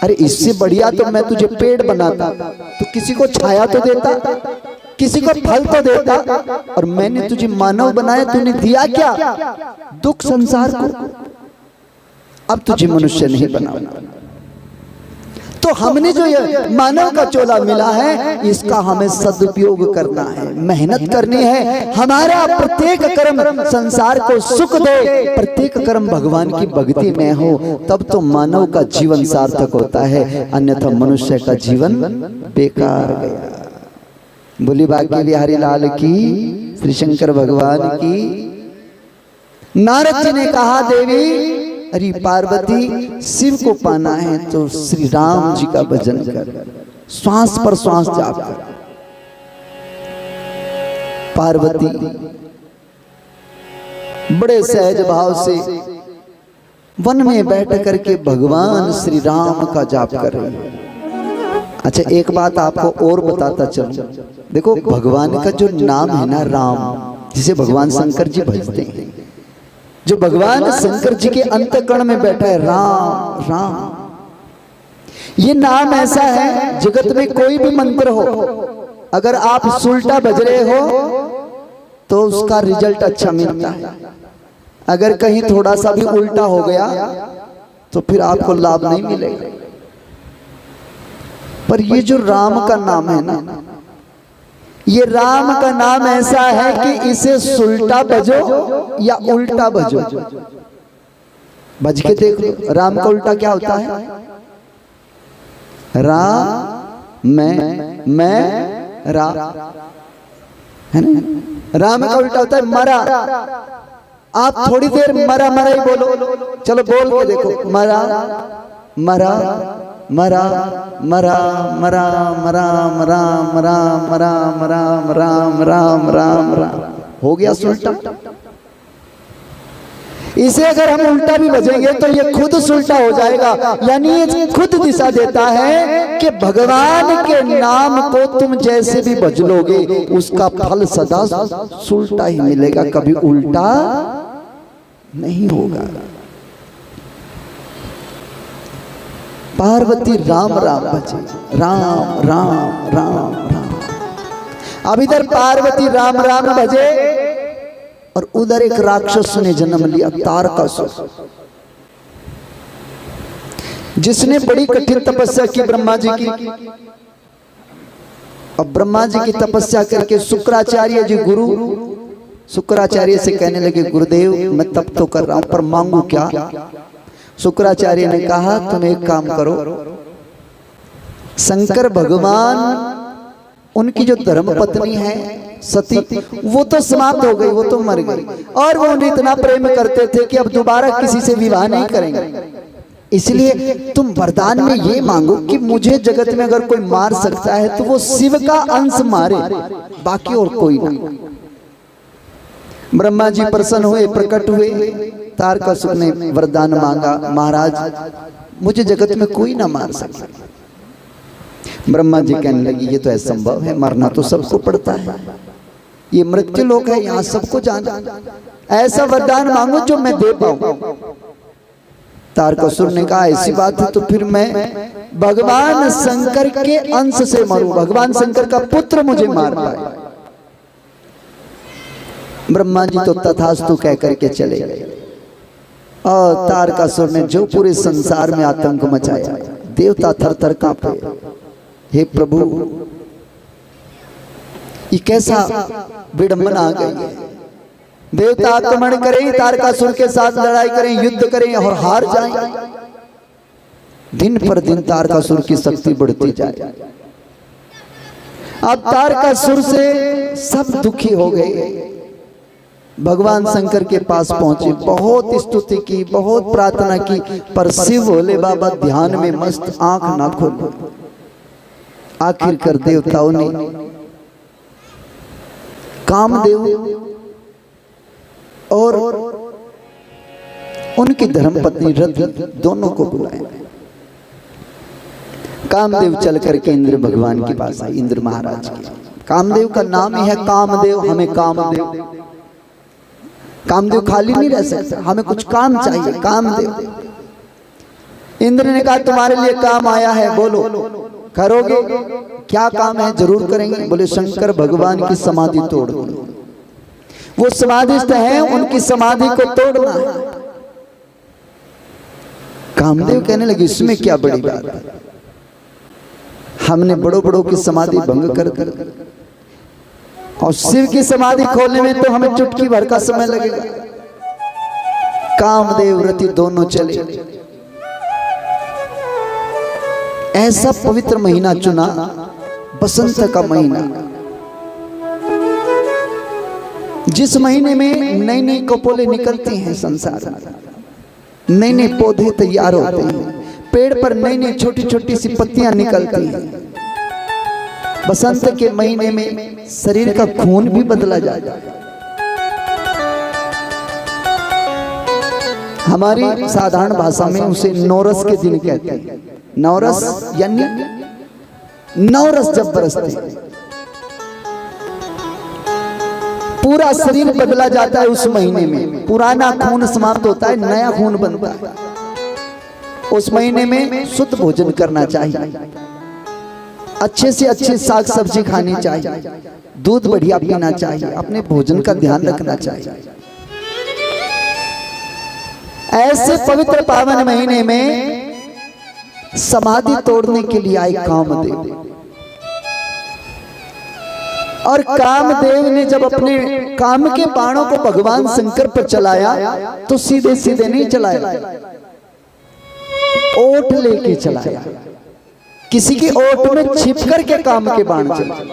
अरे इससे बढ़िया तो मैं तुझे पेड़ बनाता, तो किसी को छाया तो देता, किसी को फल तो देता, और मैंने तुझे मानव बनाया, तूने दिया क्या? दुख संसार को। अब तुझे मनुष्य नहीं बना। तो हमने जो ये मानव का चोला मिला है, इसका हमें सदुपयोग करना है, मेहनत करनी है। हमारा प्रत्येक कर्म संसार को सुख दे, प्रत्येक कर्म भगवान की भक्ति में हो, तब तो मानव का जीवन सार्थक होता है, अन्यथा मनुष्य का जीवन बेकार गया। बोली बांके बिहारी लाल की, श्री शंकर भगवान की। नारद जी ने कहा देवी अरे पार्वती शिव को पाना है तो श्री राम जी का भजन कर, श्वास पर श्वास जाप कर। पार्वती बड़े सहज भाव से वन में बैठ करके भगवान श्री राम का जाप कर रही है। अच्छा एक बात आपको और बताता चलूं, देखो भगवान का जो नाम है ना राम, जिसे भगवान शंकर जी भजते हैं, जो भगवान शंकर जी के अंतःकरण में बैठा है, राम राम। ये नाम ऐसा है, जगत में कोई भी मंत्र हो, अगर आप सुलटा बज रहे हो तो उसका रिजल्ट अच्छा मिलता है। अगर कहीं थोड़ा सा भी उल्टा हो गया तो फिर आपको लाभ नहीं मिलेगा। पर ये जो राम का नाम है ना, ये राम का नाम ऐसा है कि इसे सुलटा बजो या उल्टा बजो, बज के देख लो। राम का उल्टा क्या होता है? राम मैं रा, है ना? राम का उल्टा होता है मरा। आप थोड़ी देर मरा मरा ही बोलो, चलो बोल के देखो, मरा मरा मरा मरा मरा मरा मरा मरा मरा मरा राम राम राम राम, हो गया सुलटा। इसे अगर हम उल्टा भी बजेंगे तो ये खुद सुलटा हो जाएगा, यानी ये खुद दिशा देता है कि भगवान के नाम को तुम जैसे भी बज लोगे उसका फल सदा सुलटा ही मिलेगा, कभी उल्टा नहीं होगा। पार्वती राम राम बजे, राम राम राम राम। अब इधर पार्वती राम राम बजे और उधर एक राक्षस ने जन्म लिया, तारकासुर, जिसने बड़ी कठिन तपस्या की ब्रह्मा जी की। अब ब्रह्मा जी की तपस्या करके शुक्राचार्य जी गुरु शुक्राचार्य से कहने लगे, गुरुदेव मैं तप तो कर रहा हूं पर मांगू क्या? शुक्राचार्य ने कहा तुम एक काम करो, शंकर भगवान उनकी जो धर्म पत्नी है सती, वो तो समाप्त हो गई, वो तो मर गई, और वो उन्हें इतना प्रेम करते थे कि अब दोबारा किसी से विवाह नहीं करेंगे। इसलिए तुम वरदान में ये मांगो कि मुझे जगत में अगर कोई मार सकता है तो वो शिव का अंश मारे, बाकी और कोई नहीं। ब्रह्मा जी प्रसन्न हुए, प्रकट हुए। तारकासुर ने वरदान मांगा, महाराज मुझे जगत में कोई ना मार सके। ब्रह्मा जी कहने लगे ये तो असंभव है, मरना तो सबको पड़ता है, ये मृत्यु लोक है, यहाँ सबको जाना। ऐसा वरदान मांगो जो मैं दे पाऊं। तारकासुर ने कहा ऐसी बात है तो फिर मैं भगवान शंकर के अंश से मरूं, भगवान शंकर का पुत्र मुझे मार पाए। ब्रह्मा जी तो तथास्तु कह करके चले गए, और तारकासुर ने जो पूरे संसार में आतंक मचाया, देवता थर थर कांपे। हे प्रभु ये कैसा विडंबना आ गई है, देवता आक्रमण करें, तारकासुर के साथ लड़ाई करें, युद्ध करें और हार जाएं। दिन पर दिन तारकासुर की शक्ति बढ़ती जाए। अब तारकासुर से सब दुखी हो गए, भगवान शंकर के पास पहुंचे, बहुत स्तुति की, बहुत प्रार्थना की, पर शिव भोले बाबा ध्यान में मस्त, आंख ना खोले। आखिरकार देवताओं ने कामदेव और उनकी धर्मपत्नी रति दोनों को बुलाया। कामदेव चल करके इंद्र भगवान के पास आए, इंद्र महाराज के। कामदेव का नाम ही है कामदेव, हमें कामदेव, कामदेव खाली नहीं रह सकता, हमें कुछ काम चाहिए, कामदेव। इंद्र ने कहा तुम्हारे लिए काम आया है, बोलो करोगे? क्या काम है? जरूर करेंगे। बोले शंकर भगवान की समाधि तोड़ दो, वो समाधिस्थ हैं, उनकी समाधि को तोड़ना है। कामदेव कहने लगे इसमें क्या बड़ी बात है, हमने बड़ों बड़ों की समाधि भंग कर दी और शिव की समाधि खोलने में तो हमें चुटकी भर का समय लगेगा। कामदेव रति दोनों चले। ऐसा पवित्र महीना चुना, बसंत का महीना, जिस महीने में नई नई कपोले निकलती हैं संसार में, नए नए पौधे तैयार होते हैं, पेड़ पर नई नई छोटी छोटी सी पत्तियां निकलती हैं। बसंत के महीने में शरीर का खून भी बदला जाता है। हमारी साधारण भाषा में उसे नौरस के दिन कहते हैं। नौरस यानी नौरस जब बरसते, पूरा शरीर बदला जाता है उस महीने में। पुराना खून समाप्त होता है, नया खून बनता है। उस महीने में शुद्ध भोजन करना चाहिए, अच्छे से अच्छे साग सब्जी खानी चाहिए, दूध बढ़िया पीना चाहिए, अपने भोजन का ध्यान रखना चाहिए। ऐसे पवित्र पावन महीने में समाधि तोड़ने के लिए आए कामदेव, और कामदेव ने जब अपने काम के बाणों को भगवान शंकर पर चलाया तो सीधे सीधे नहीं चलाया, ओट लेके चलाया। किसी की ओट में छिप करके काम के बाण चलाए।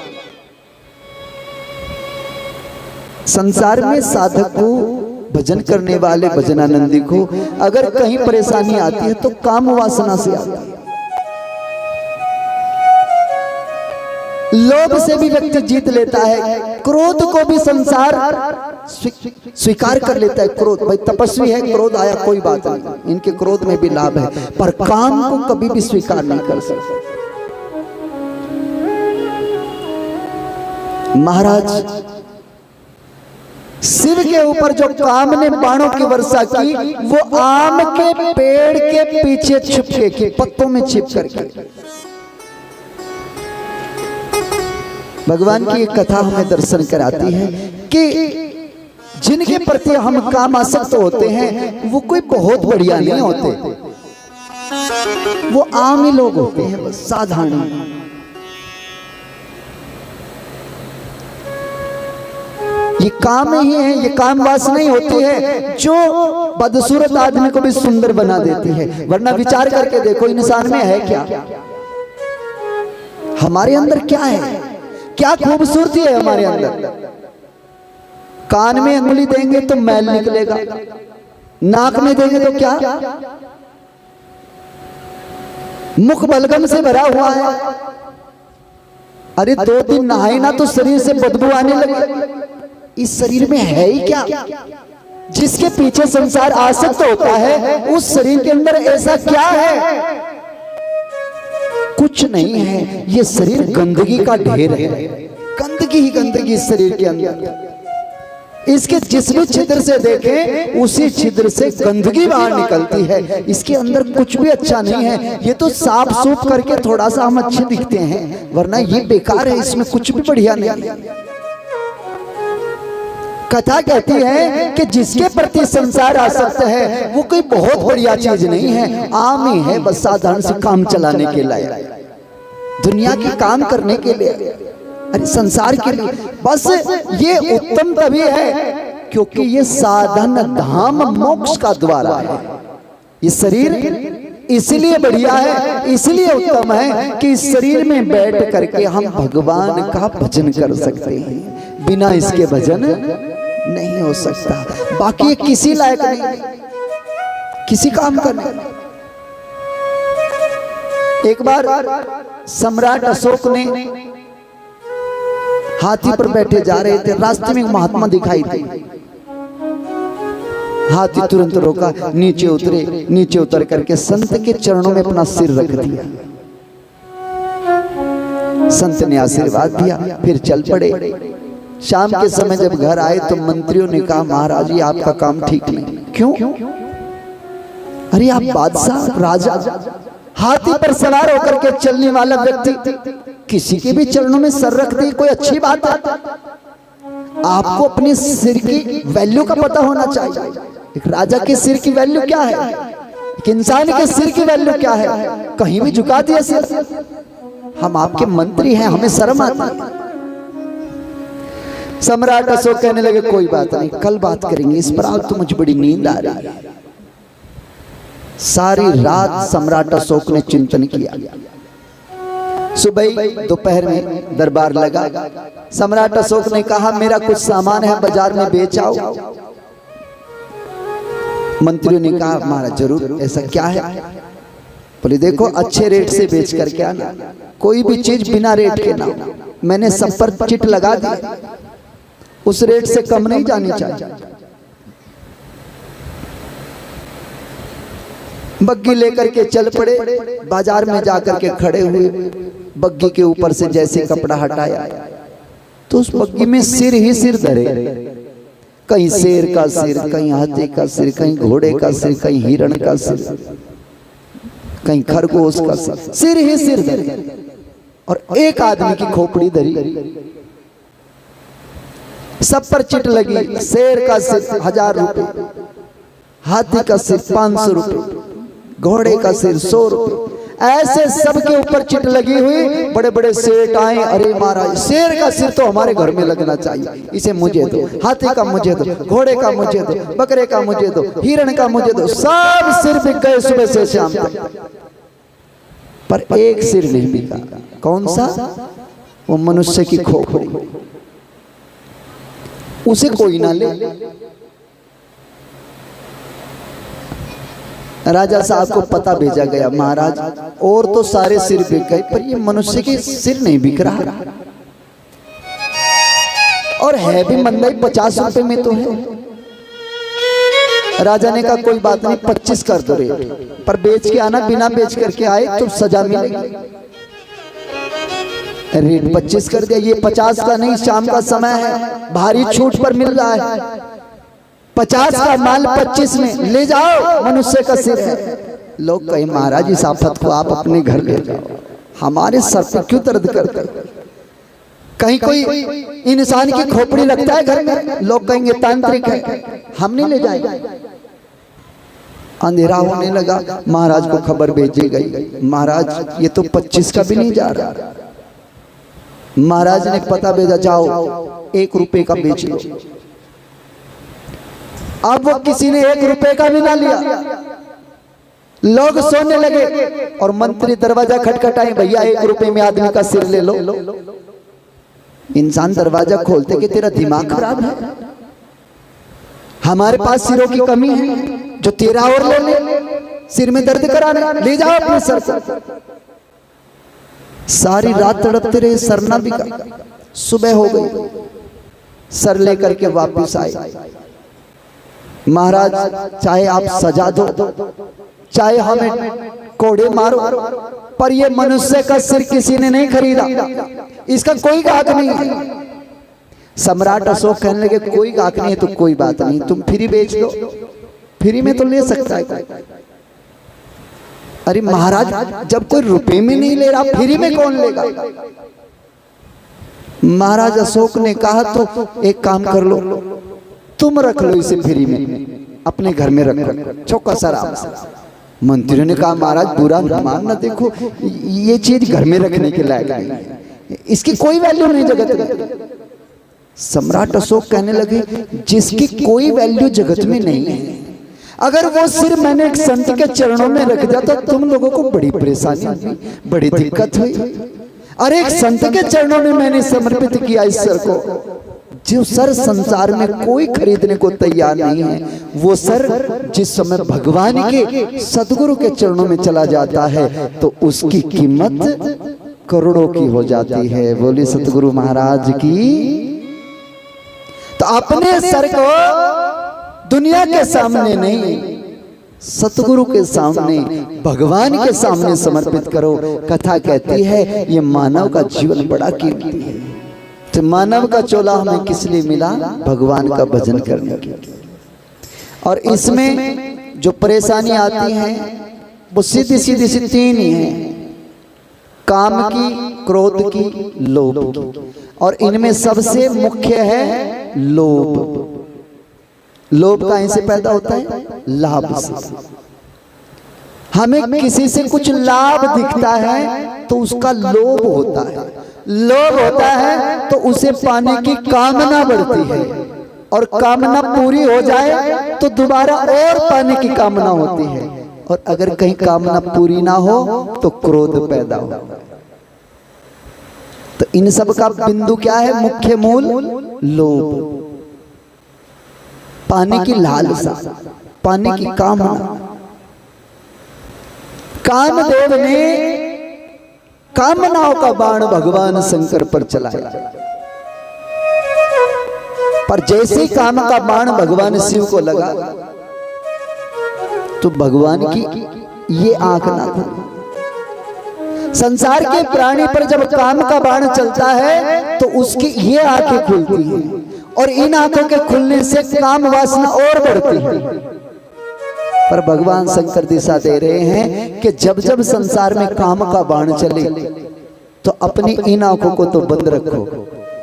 संसार में साधक को, भजन करने वाले भजनानंदी को अगर कहीं परेशानी आती है तो काम वासना से आती है। लोभ से भी व्यक्ति जीत लेता है, क्रोध को भी संसार स्वीकार कर लेता है। क्रोध, भाई तपस्वी है, क्रोध आया कोई बात नहीं, इनके क्रोध में भी लाभ है, पर काम को कभी भी स्वीकार नहीं कर सकते। महाराज शिव के ऊपर जो काम ने बाणों की वर्षा की, वो आम के पेड़ के पीछे छिपके के पत्तों में छिप करके। भगवान की एक कथा हमें दर्शन कराती है कि जिनके प्रति हम काम आसक्त होते हैं वो कोई बहुत बढ़िया नहीं होते, वो आम ही लोग होते हैं, बस साधारण। ये काम ही है, ये काम वासना नहीं होती है जो बदसूरत आदमी को भी सुंदर बना देती है। वरना विचार करके देखो, इंसान में है क्या, हमारे अंदर क्या है, क्या खूबसूरती है हमारे अंदर। कान में अंगुली देंगे तो मैल निकलेगा, नाक में देंगे तो क्या, मुख बलगम से भरा हुआ है। अरे 2 दिन नहाए ना तो शरीर से बदबू आने लगे। इस शरीर में है ही क्या, जिसके पीछे संसार आसक्त होता है, उस शरीर के अंदर ऐसा क्या है? कुछ नहीं है, ये शरीर गंदगी का ढेर है, गंदगी ही गंदगी इस शरीर के अंदर। इसके जिस भी छिद्र से देखें उसी छिद्र से गंदगी बाहर निकलती है। इसके अंदर कुछ भी अच्छा नहीं है। ये तो साफ सूफ करके थोड़ा सा हम अच्छे दिखते हैं, वरना ये बेकार है, इसमें कुछ भी बढ़िया नहीं है। कथा कहती है कि जिसके प्रति संसार आसक्त है वो कोई बहुत बढ़िया चीज नहीं है, आम ही है, बस साधारण से काम चलाने के लिए, दुनिया की काम करने के लिए, अरे संसार के लिए। बस ये उत्तम तभी है क्योंकि ये साधन धाम मोक्ष का द्वार है। ये शरीर इसलिए बढ़िया है, इसलिए उत्तम है कि इस शरीर में बैठ करके हम भगवान का भजन कर सकते हैं। बिना इसके भजन नहीं हो सकता। बाकी किसी लायक नहीं, किसी काम का नहीं। एक बार सम्राट अशोक ने हाथी पर बैठे जा रहे थे, रास्ते में एक महात्मा दिखाई दी। हाथी तुरंत रोका, नीचे उतरे, नीचे उतर करके संत के चरणों में अपना सिर रख दिया। संत ने आशीर्वाद दिया, फिर चल पड़े। शाम के समय जब घर आए तो मंत्रियों ने कहा, महाराज जी आपका काम ठीक नहीं। क्यों? अरे आप बादशाह, राजा, हाथी पर सवार होकर के चलने वाला व्यक्ति किसी के भी चरणों में सर रख दे, कोई अच्छी बात है? आपको अपने सिर की वैल्यू का पता होना चाहिए। एक राजा के सिर की वैल्यू क्या है, एक इंसान के सिर की वैल्यू क्या है? कहीं भी झुका दिया सिर। हम आपके मंत्री हैं, हमें शर्म आती है। सम्राट अशोक कहने लगे, कोई बात नहीं, कल बात करेंगे इस पर, आज तो मुझे बड़ी नींद आ रही है। सारी रात सम्राट अशोक ने चिंतन किया। सुबह दोपहर में दरबार लगा। सम्राट अशोक ने कहा, मेरा कुछ सामान है बाजार में बेच आओ। मंत्रियों ने कहा, महाराज जरूर, ऐसा क्या है? बोले देखो, अच्छे रेट से बेच करके आना, कोई भी चीज बिना रेट के ना। मैंने सब पर चिट लगा दी, उस रेट से कम नहीं जानी चाहिए। बग्गी लेकर के चल पड़े, बाजार में जाकर के खड़े हुए। बग्गी के ऊपर से जैसे कपड़ा हटाया, तो उस बग्गी में सिर ही सिर धरे, कहीं शेर का सिर, कहीं हाथी का सिर, कहीं घोड़े का सिर, कहीं हिरण का सिर, कहीं खरगोश का सिर, सिर ही सिर धरे। और एक आदमी की खोपड़ी धरी, सब पर चिट लगी। शेर का सिर 1000 रुपए, हाथी का सिर 500 रुपए, घोड़े का सिर 100 रुपए, ऐसे सबके ऊपर चिट लगी हुई। बड़े बड़े सेठ आए, अरे महाराज शेर का सिर तो हमारे घर में लगना चाहिए, इसे मुझे दो, हाथी का मुझे दो, घोड़े का मुझे दो, बकरे का मुझे दो, हिरण का मुझे दो। सब सिर बिक गए सुबह से शाम तक, पर एक सिर नहीं बिका। कौन सा? वो मनुष्य की खोपड़ी। उसे कोई ना ले। राजा साहब को पता भेजा गया, महाराज और तो सारे सिर बिक गए, पर ये मनुष्य के सिर नहीं बिक रहा, और है भी मंदाई 50 रुपए में तो है। राजा ने कहा कोई बात नहीं, 25 कर दो रेट, पर बेच के आना, बिना बेच करके आए तो सजा मिलेगी। रेट 25 कर दिया। ये 50 का नहीं, शाम का समय है, भारी छूट पर मिल रहा है। 50 का माल 25 में ले जाओ, मनुष्य का सिर है। लोग कहे महाराज इस आफत को आप अपने घर ले जाओ, हमारे सर पर क्यों दर्द करते? कहीं कोई इंसान की खोपड़ी लगता है घर में, लोग कहेंगे तांत्रिक है, हम नहीं ले जाएंगे। अंधेरा होने लगा, महाराज को खबर भेजी गई, महाराज ये तो 25 का भी नहीं जा रहा। महाराज ने पता भेजा, जाओ 1 रुपए का बेच लो। अब वो किसी ने 1 रुपए का भी ना लिया। लोग सोने लगे और मंत्री दरवाजा खटखटाए, भैया 1 रुपए में आदमी का सिर ले लो। इंसान दरवाजा खोलते कि तेरा दिमाग खराब है, हमारे पास सिरों की कमी है, जो तेरा और ले ले, सिर में दर्द कराना, ले जाओ अपने सर पर। सारी रात तड़पते रहे, सर ना बिका। सुबह हो गई, सर लेकर के वापस आए। महाराज चाहे आप सजा दो, चाहे हमें कोड़े मारो, पर ये मनुष्य का सिर किसी ने नहीं खरीदा, इसका कोई गाहक नहीं है। सम्राट अशोक कहने लगे कोई गाहक नहीं है तो कोई बात नहीं, तुम फ्री बेच दो, फ्री में तो ले सकता है। अरे महाराज जब कोई रुपए में नहीं ले रहा, फ्री में कौन लेगा? महाराज अशोक ने कहा तो एक काम कर लो, तुम रख लो इसे फ्री में, अपने घर में रखो चौकस आराम से। मंत्री ने कहा महाराज बुरा न मानना, देखो ये चीज घर में रखने के लायक नहीं है, इसकी कोई वैल्यू नहीं जगत में। सम्राट अशोक कहने लगे जिसकी कोई वैल्यू जगत में नहीं है, अगर वो सिर मैंने एक संत के चरणों में रख दिया तो तुम लोगों को बड़ी परेशानी हुई, बड़ी दिक्कत हुई। और एक संत के चरणों में मैंने समर्पित किया इस सर को, जो सर संसार में कोई खरीदने को तैयार नहीं है। वो सर जिस समय भगवान के सदगुरु के चरणों में चला जाता है तो उसकी कीमत करोड़ों की हो जाती है। बोली सतगुरु महाराज की। तो अपने सर को दुनिया के सामने नहीं, सतगुरु के सामने, भगवान के सामने समर्पित करो। कथा कहती है ये मानव का जीवन बड़ा कीमती है। तो मानव का चोला हमें किस लिए मिला? भगवान का भजन करने के लिए। और इसमें जो परेशानी आती है वो सीधी सीधी सी 3 ही है, काम की, क्रोध की, लोभ की। और इनमें सबसे मुख्य है लोभ। लोभ कहीं से पैदा होता है? लाभ से। हमें किसी से कुछ लाभ दिखता है तो उसका लोभ होता है। लोभ होता है तो उसे पाने की कामना बढ़ती है, और कामना पूरी हो जाए तो दोबारा और पाने की कामना होती है। और अगर कहीं कामना पूरी ना हो तो क्रोध पैदा हो। तो इन सब का बिंदु क्या है? मुख्य मूल लोभ, पाने की लालसा, पाने की कामना। कामदेव ने कामनाओं का बाण भगवान शंकर पर चलाया, पर जैसे ही काम का बाण भगवान शिव को लगा तो भगवान की ये आंख ना खुली। संसार के प्राणी पर जब काम का बाण चलता है तो उसकी ये आंखें खुलती हैं और इन आंखों के खुलने से काम वासना और बढ़ती है। पर भगवान शंकर दिशा दे रहे हैं कि जब जब संसार में काम का बाण चले तो अपनी इन आंखों को तो बंद रखो,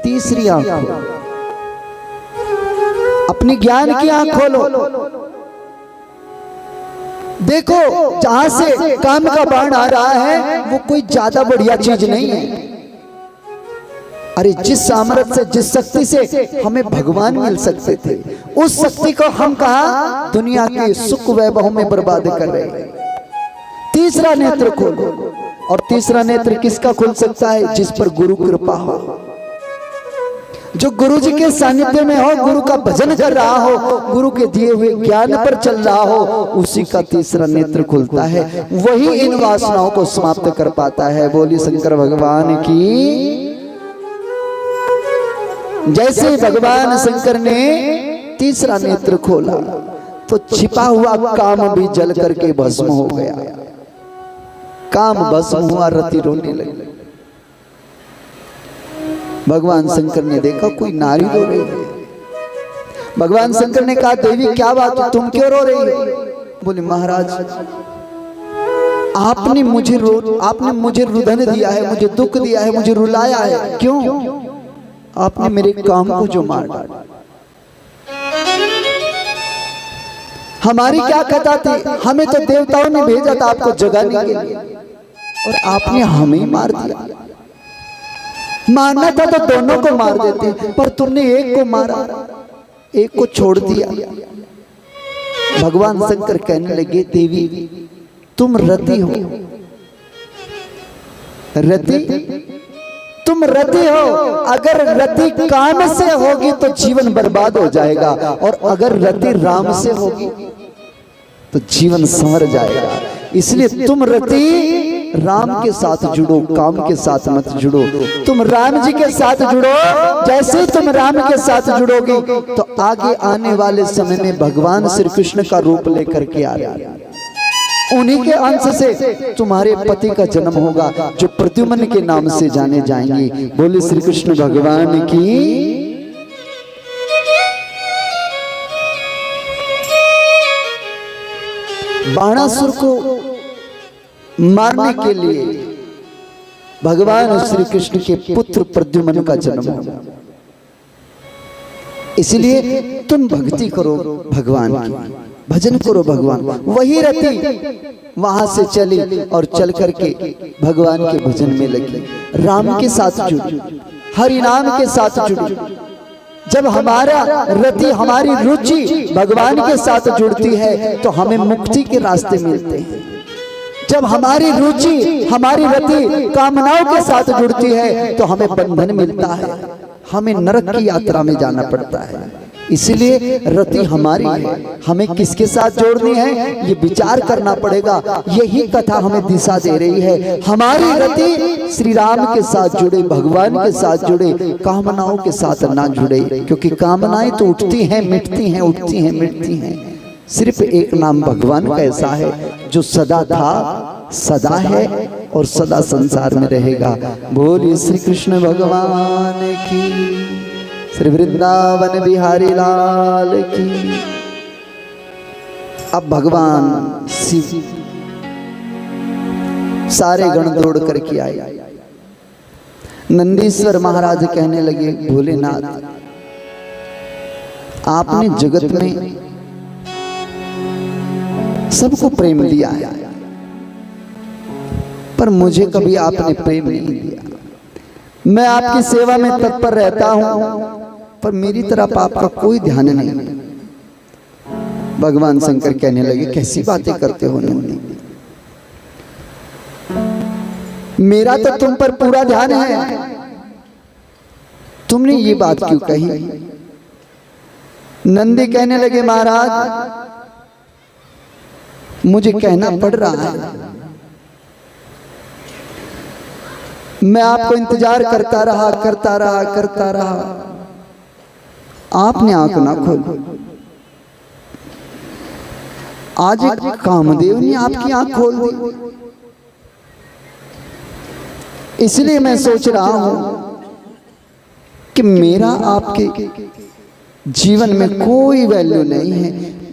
तीसरी आंख अपनी ज्ञान की आंख खोलो। देखो जहां से काम का बाण आ रहा है वो कोई ज्यादा बढ़िया चीज नहीं है। अरे जिस सामर्थ्य से, जिस शक्ति से हमें भगवान मिल सकते थे, उस शक्ति को हम कहां दुनिया के सुख वैभव में बर्बाद कर रहे हैं। तीसरा नेत्र खोलो, और तीसरा नेत्र किसका खुल सकता है? जिस पर गुरु कृपा हो, जो गुरु जी के सानिध्य में हो, गुरु का भजन कर रहा हो, गुरु के दिए हुए ज्ञान पर चल रहा हो, उसी का तीसरा नेत्र खुलता है। वही इन वासनाओं को समाप्त कर पाता है। बोली शंकर भगवान की। जैसे ही भगवान शंकर ने तीसरा नेत्र खोला तो छिपा हुआ काम भी जल करके भस्म हो गया। काम भस्म हुआ, रति रोने लगी। भगवान शंकर ने देखा कोई नारी रो रही है। भगवान शंकर ने कहा देवी क्या बात है, तुम क्यों रो रही हो? बोले महाराज आपने मुझे रुदन दिया है, मुझे दुख दिया है, मुझे रुलाया है। क्यों? आपने मेरे काम को जो मार डाला। हमारी क्या कथा थी? हमें तो देवताओं ने भेजा था आपको जगाने के लिए, और आपने हमें ही मार दिया। मारना था तो दोनों को मार देते, पर तुमने एक को मारा, एक को छोड़ दिया। भगवान शंकर कहने लगे देवी तुम रति हो, तुम रति हो। अगर रति काम से होगी तो जीवन बर्बाद हो जाएगा, और अगर रति राम से होगी तो जीवन संवर जाएगा। इसलिए तुम रति राम के साथ जुड़ो, काम के साथ मत जुड़ो। तुम राम जी के साथ जुड़ो। जैसे तुम राम के साथ जुड़ोगे तो आगे आने वाले समय में भगवान श्री कृष्ण का रूप लेकर के आ रहे हैं। उन्हीं के अंश से तुम्हारे पति का जन्म होगा जो प्रद्युम्न के नाम से जाने जाएंगे। बोले श्री कृष्ण भगवान की। बाणासुर को मारने के लिए भगवान श्री कृष्ण के पुत्र प्रद्युम्न का जन्म हुआ। इसलिए तुम भक्ति करो भगवान की, भजन करो भगवान। वही रति वहां से चली और चल करके भगवान के भजन में लगी, राम के साथ जुड़ी, हरि नाम के साथ जुड़ी। जब हमारा रति, हमारी रुचि भगवान के साथ जुड़ती है तो हमें मुक्ति के रास्ते मिलते हैं। जब हमारी रुचि, हमारी रति कामनाओं के साथ जुड़ती है तो हमें बंधन मिलता है, हमें नरक की यात्रा में जाना पड़ता है। इसलिए रति हमारी है, हमें किसके साथ जोड़नी है ये विचार करना पड़ेगा। यही कथा हमें दिशा दे रही है। हमारी रति श्री राम के साथ जुड़े, भगवान के साथ जुड़े, कामनाओं के साथ ना जुड़े, क्योंकि कामनाएं तो उठती हैं मिटती हैं, उठती हैं मिटती हैं। सिर्फ एक नाम भगवान का ऐसा है जो सदा था, सदा है और सदा संसार में रहेगा। बोलिए श्री कृष्ण भगवान की, श्री वृंदावन बिहारी लाल की। अब भगवान शिव सारे गण दौड़ करके आए। नंदीश्वर महाराज कहने लगे भोलेनाथ आपने जगत में सबको प्रेम दिया है, पर मुझे कभी आपने प्रेम नहीं दिया। मैं आपकी सेवा में तत्पर रहता हूं, पर मेरी तरफ आपका कोई ध्यान नहीं। भगवान शंकर कहने लगे कैसी बातें करते हो नंदी, मेरा तो तुम पर पूरा ध्यान है, तुमने ये बात क्यों कही? नंदी कहने लगे महाराज मुझे कहना पड़ रहा है, मैं आपको इंतजार करता रहा, आपने आंख ना खोली। आज एक कामदेव ने आपकी आंख खोल दी। इसलिए मैं सोच रहा हूं कि मेरा आपके जीवन में कोई वैल्यू नहीं है,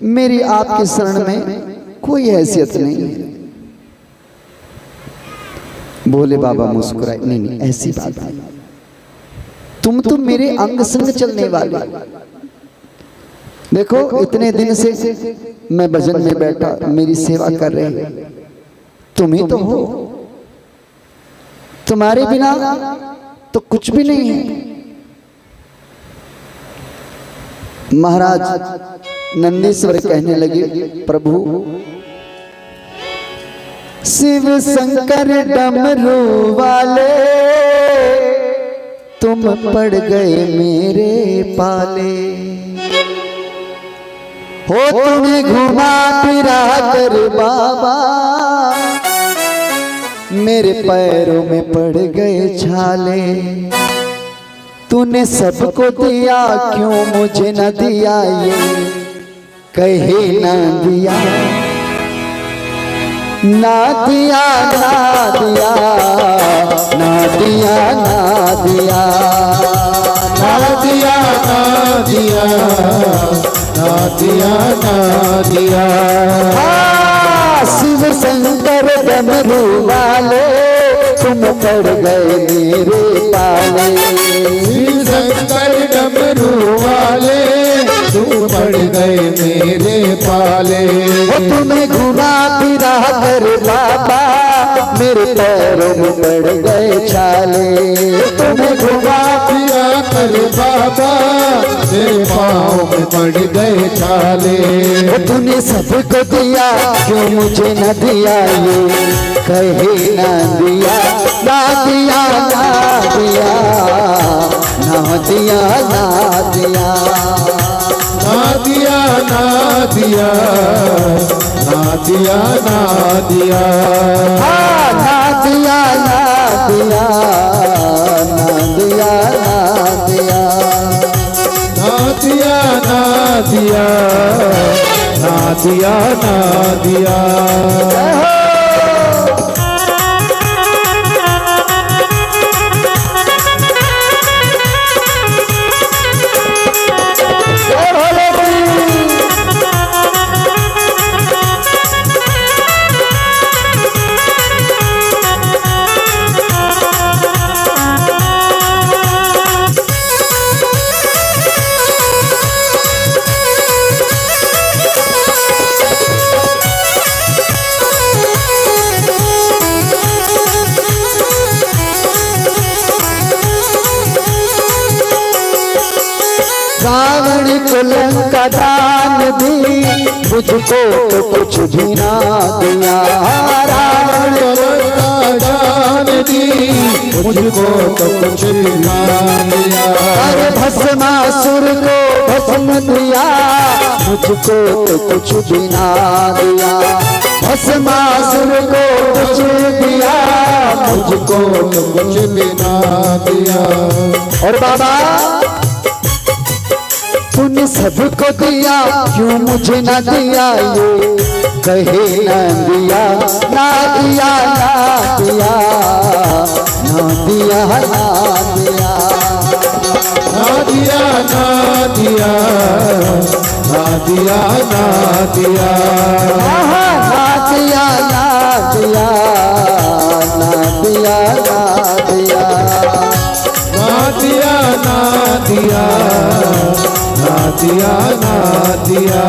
मेरी आपके शरण में कोई हैसियत नहीं है। भोले बाबा मुस्कुराए, नहीं नहीं ऐसी बात नहीं, तुम तो मेरे अंग संग चलने वाले। देखो इतने दिन से मैं भजन में बैठा, मेरी सेवा कर रहे, तुम ही तो हो, तुम्हारे बिना तो कुछ भी नहीं है। महाराज नंदीश्वर कहने लगे, प्रभु शिव शंकर डमरू वाले तुम पड़ गए मेरे पाले, हो तुम्हें घुमा फिरा कर बाबा मेरे पैरों में पड़ गए छाले। तूने सबको दिया क्यों मुझे न दिया, ये कहे ना दिया ना दिया ना दिया ना दिया ना दिया ना दिया ना दिया ना दिया ना दिया। शिव शंकर डमरू वाले तुम पड़ गए मेरे पाले, शिव शंकर डमरू वाले तुम पड़ गए मेरे पाले। तुम्हें घुमा फिरा कर बाबा मेरे पैरों में पड़ गए छाले, तुम्हें घुमा फिरा कर बाबा तेरे पाँव में पड़ गए छाले। तूने सबको दिया क्यों मुझे न दिया, ये कहे ना दिया ना दिया ना दिया ना दिया ना दिया ना दिया ना दिया ना दिया ना दिया ना दिया ना दिया ना दिया ना दिया ना दिया ना दिया ना दिया ना दिया। रावण को लंका दान दी, मुझको तो कुछ भी ना दिया। रावण को लंका दान दी, मुझको तो कुछ भी ना दिया। अरे भस्मासुर को भस्म दिया, मुझको तो कुछ भी ना दिया। भस्मासुर को कुछ दिया, मुझको तो कुछ भी ना दिया। और बाबा तूने सबको दिया क्यों मुझे न दिया, ये कहे न दिया ना दिया ना दिया ना दिया ना दिया ना दिया ना दिया ना दिया ना दिया ना दिया ना दिया ना दिया ना दिया ना दिया ना दिया ना दिया ना दिया।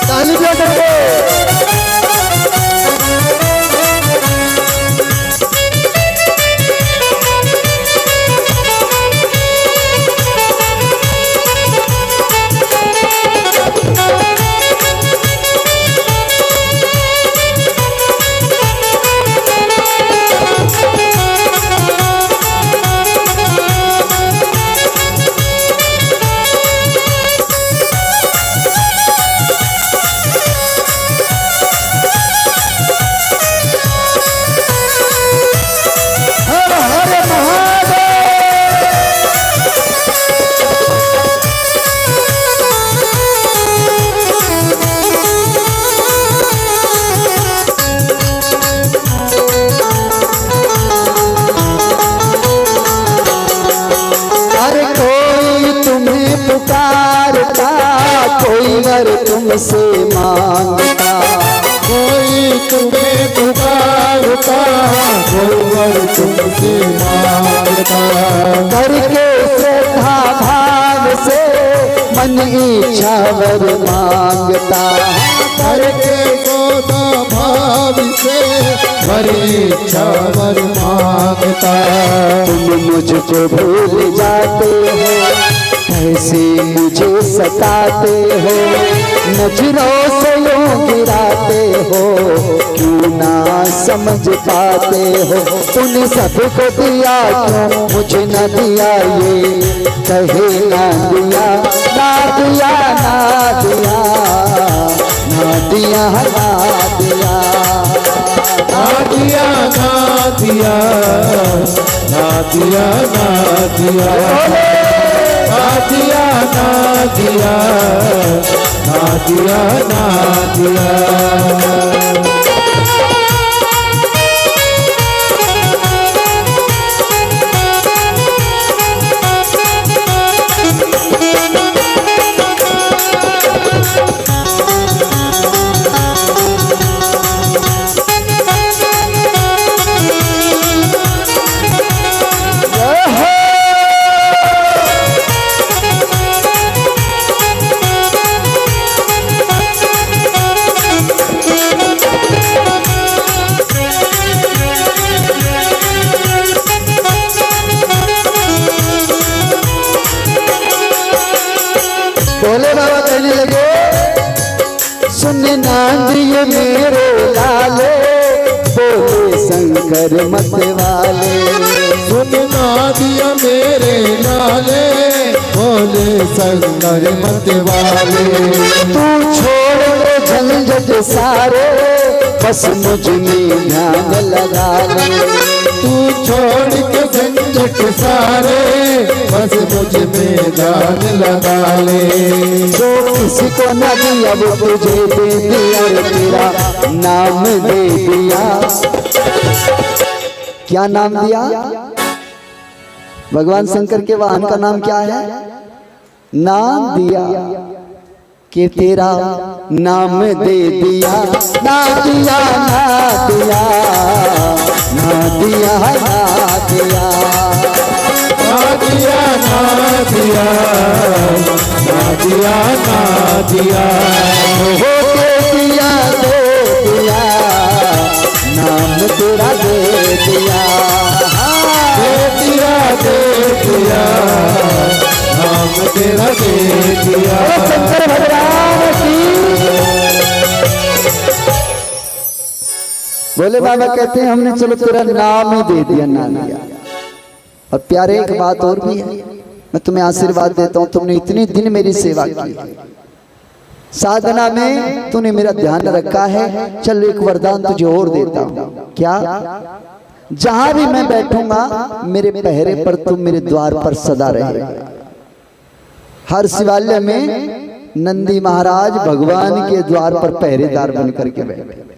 ताली बजाओ। तुमसे मांगता। कोई तुम्हें पुकारता, कोई वर तुमसे मांगता। करके श्रद्धा भाव से मन इच्छा वर मांगता। करके गोदा भाव से वर इच्छा वर मांगता। तुम मुझको भूल जाते हो, कैसे मुझे सताते हो, नजरों से यूं गिराते हो, क्यों ना समझ पाते हो। तूने सबको दिया क्यों मुझे न दिया, ये कहे ना दिया ना दिया ना दिया ना दिया ना दिया ना दिया ना दिया ना दिया ना दिया ना दिया ना दिया ना दिया ना दिया। भोले बाबा कहने लगे, सुन नांदिए मेरे लाले, बोले शंकर मत वाले। सुन नादिया मेरे लाले, बोले शंकर मत वाले। तू छोड़ दे झंझट सारे, बस मुझ में ध्यान लगा ले। तू छोड़ के झंझट सारे, बस मुझ में ध्यान लगा ले। जो किसी को न दिया वो तुझे दे दिया, तेरा नाम दे दिया। क्या नाम दिया? भगवान शंकर के वाहन का नाम क्या है? नाम दिया कि तेरा नाम दे दिया। ना दिया ना दिया ना दिया ना दिया ना दिया ना दिया ना दिया ना दिया। हो दे दिया दे दिया, नाम तेरा दे दिया। दे दिया दे दिया, नाम तेरा दे दिया। शंकर भगवान की। भोले बाबा कहते हैं हमने चलो तेरा नाम ही दे दिया, नाम दिया। और प्यारे एक बात और भी है, मैं तुम्हें आशीर्वाद देता हूं, तुमने इतने दिन मेरी सेवा की, साधना में तूने मेरा ध्यान रखा है। चल एक वरदान तुझे और देता हूं। क्या? जहां भी मैं बैठूंगा मेरे पहरे पर तुम मेरे द्वार पर सदा रहेगा। हर शिवालय में नंदी महाराज भगवान के द्वार पर पहरेदार बन करके बैठे।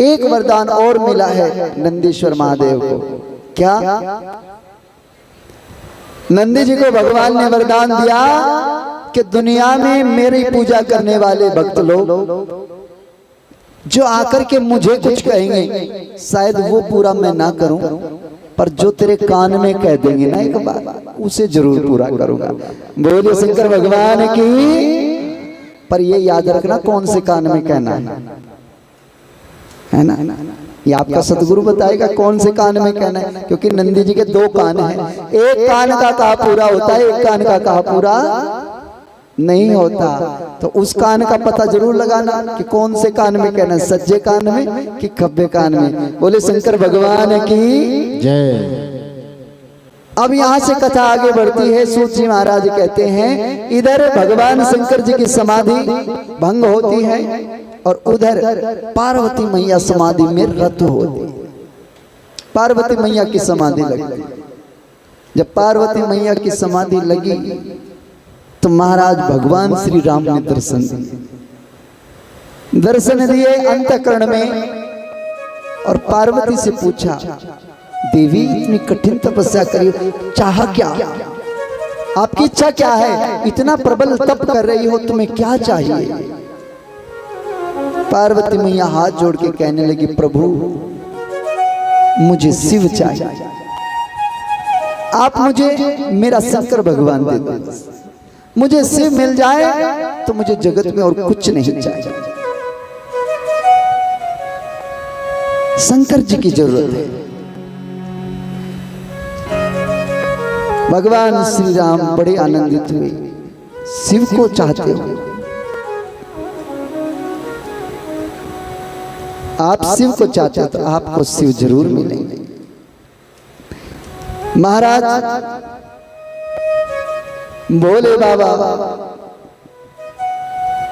एक वरदान और मिला है नंदीश्वर महादेव को। क्या? नंदी जी को भगवान ने वरदान दिया कि दुनिया में मेरी पूजा करने वाले भक्त लोग जो आकर के मुझे कुछ कहेंगे, शायद वो पूरा मैं ना करूं, पर जो तेरे कान में कह देंगे ना एक बार, उसे जरूर पूरा करूंगा। बोले शंकर भगवान की। पर ये याद रखना कौन से कान में कहना है ना? ये आपका सतगुरु बताएगा कौन से कान में कहना है, क्योंकि नंदी जी के दो कान हैं। एक कान का कहा पूरा होता है, एक कान का कहा पूरा नहीं होता। तो उस कान का पता जरूर लगाना कि कौन से कान में कहना, सज्जे कान में कि खब्बे कान में। बोले शंकर भगवान की जय। अब यहाँ से कथा आगे बढ़ती है। सूत जी महाराज कहते हैं इधर भगवान शंकर जी की समाधि भंग होती है और उधर पार्वती मैया समाधि में रत होती है। पार्वती मैया की समाधि लगी। जब पार्वती मैया की समाधि लगी तो महाराज भगवान श्री राम ने दर्शन दिए। दर्शन दिए अंतःकरण में और पार्वती से पूछा, देवी इतनी कठिन तपस्या करी, चाहा क्या? आपकी इच्छा क्या है? इतना प्रबल तप कर रही हो, तुम्हें क्या चाहिए? पार्वती मैया हाथ जोड़ के कहने लगी, प्रभु मुझे शिव चाहिए, आप मुझे मेरा शंकर भगवान दे दो। मुझे शिव मिल जाए तो मुझे जगत में और कुछ नहीं चाहिए। शंकर जी की जरूरत है। भगवान श्री राम बड़े आनंदित हुए, शिव को चाहते हो? आप शिव को चाहते हो तो आपको शिव जरूर मिलेंगे। महाराज भोले बाबा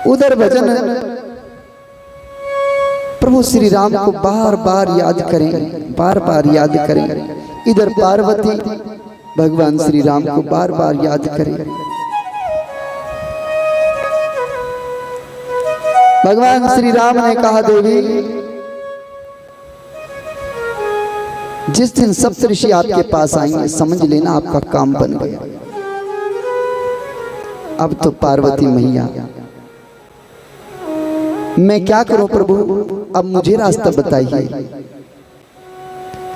उधर भजन प्रभु श्री राम को बार बार याद करें, बार बार याद करें। इधर पार्वती भगवान श्री राम को बार बार याद करें। भगवान श्री राम ने कहा, देवी जिस दिन सप्तऋषि आपके पास आएंगे समझ लेना आपका काम बन गया। अब तो पार्वती मैया, मैं क्या करूं प्रभु, अब मुझे रास्ता बताइए।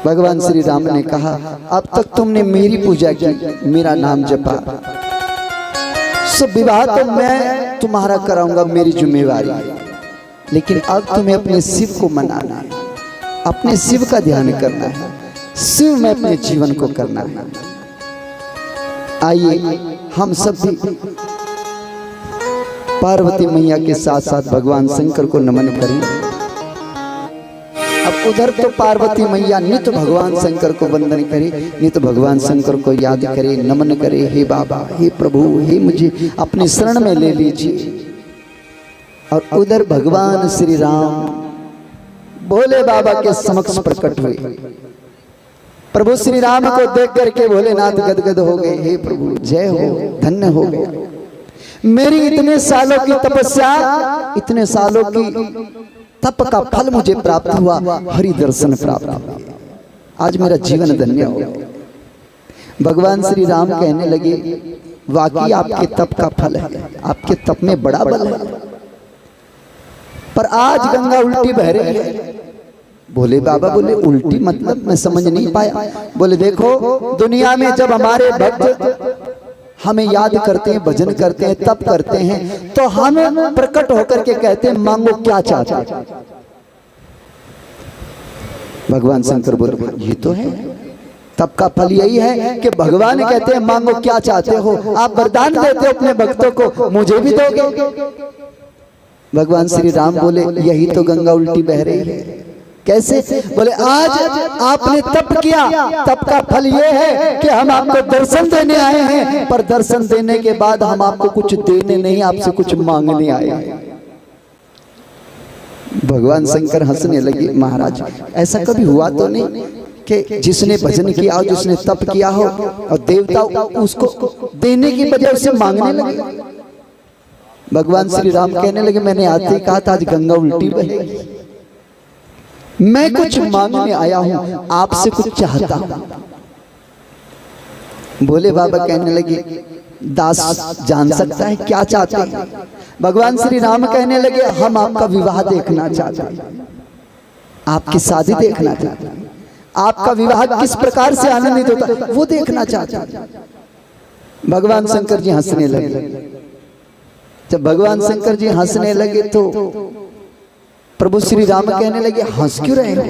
भगवान श्री राम ने कहा, अब तक तुमने मेरी पूजा की, मेरा नाम जपा, सो विवाह तो मैं तुम्हारा कराऊंगा, मेरी जिम्मेवारी है। लेकिन अब तुम्हें अपने शिव को मनाना है, अपने शिव का ध्यान करना है, शिव में अपने जीवन को करना है। आइए हम सब भी पार्वती मैया के साथ साथ भगवान शंकर को नमन करें। अब उधर तो पार्वती मैया नित भगवान शंकर को वंदन करे, नित भगवान शंकर को याद करे, नमन करे, हे बाबा, हे प्रभु, हे मुझे अपनी शरण में ले लीजिए। और उधर भगवान श्री राम भोले बाबा के समक्ष प्रकट हुए। प्रभु श्री राम को देख करके भोलेनाथ गदगद हो गए, हे प्रभु जय हो, धन्य हो गया। मेरी इतने सालों की तपस्या, इतने सालों की तप का फल मुझे प्राप्त हुआ, हरि दर्शन प्राप्त हुआ, आज मेरा जीवन धन्य हो गया। भगवान श्री राम कहने लगे, वाकई आपके तप का फल है, आपके तप में बड़ा बल है, पर आज गंगा उल्टी बह रही है। भोले बाबा बोले, उल्टी मतलब मैं समझ नहीं पाया। बोले, देखो दुनिया में जब हमारे भक्त हमें याद करते हैं, भजन करते हैं, तप करते हैं, तो हम प्रकट होकर के कहते हैं, मांगो क्या चाहते हैं। भगवान शंकर बोले, ये तो है, तप का फल यही है कि भगवान कहते हैं मांगो क्या चाहते हो, आप वरदान देते हो अपने भक्तों को, मुझे भी दोगे। भगवान श्री राम बोले, यही तो गंगा उल्टी बह रही है। कैसे? बोले, आज आपने तप किया, तप का फल ये है कि हम आपको दर्शन देने आए हैं, पर दर्शन देने के बाद हम आपको कुछ देने नहीं, आपसे कुछ मांगने आए हैं। भगवान शंकर हंसने लगे, महाराज ऐसा कभी हुआ तो नहीं कि जिसने भजन किया हो, जिसने तप किया हो और देवता उसको देने की बजाय उससे मांगने लगे। भगवान श्री राम कहने लगे, मैंने आते ही कहा था आज गंगा उल्टी बहेगी, मैं कुछ मांगने आया हूं, आपसे कुछ चाहता हूं। भोले बाबा कहने लगे, दास जान सकता है क्या चाहते हैं? भगवान श्री राम कहने लगे, हम आपका विवाह देखना चाहते हैं, आपकी शादी देखना चाहते हैं, आपका विवाह किस प्रकार से आनंदित होता है वो देखना चाहते हैं। भगवान शंकर जी हंसने लगे। जब भगवान शंकर जी हंसने लगे तो प्रभु श्री राम कहने लगे, हंस क्यों रहे हो?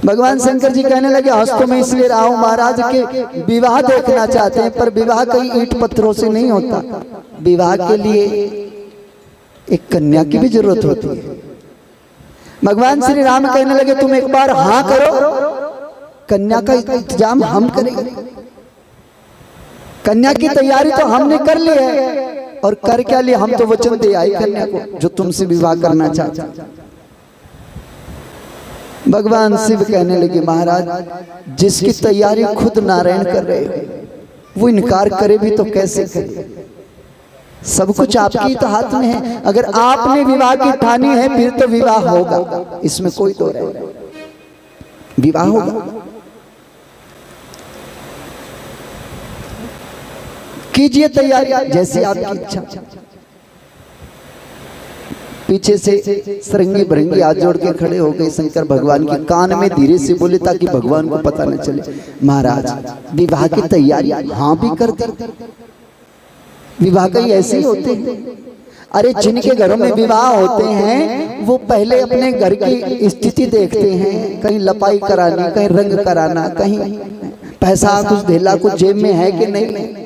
भगवान शंकर जी कहने लगे, हंस तो मैं इसलिए रहा हूं महाराज के विवाह देखना चाहते हैं, पर विवाह कई ईंट पत्थरों से नहीं होता, विवाह के लिए एक कन्या की भी जरूरत होती है। भगवान श्री राम कहने लगे, तुम एक बार हाँ करो, कन्या का इंतजाम हम करेंगे। कन्या की तैयारी तो हमने कर ली है, और कर क्या लिया, हम तो वचन दे आए कन्या को जो तुमसे विवाह करना चाहता। भगवान शिव कहने लगे, महाराज जिसकी तैयारी खुद नारायण कर रहे हो वो इनकार करे भी तो कैसे करे? सब कुछ आपके तो हाथ में है। अगर आपने विवाह की ठानी है फिर तो विवाह होगा, इसमें कोई तो नहीं, विवाह होगा। कीजिए तैयारी जैसी आपकी इच्छा। पीछे से सरंगी भरंगी हाथ जोड़ के खड़े हो गए शंकर भगवान के कान में धीरे से बोले ताकि भगवान को पता न चले, महाराज विवाह की तैयारी हाँ भी कर दी। विवाह कई ऐसे ही होते हैं। अरे जिनके घरों में विवाह होते हैं वो पहले अपने घर की स्थिति देखते हैं, कहीं लपाई करानी, कहीं रंग कराना, कहीं पैसा कुछ धेला कुछ जेब में है कि नहीं।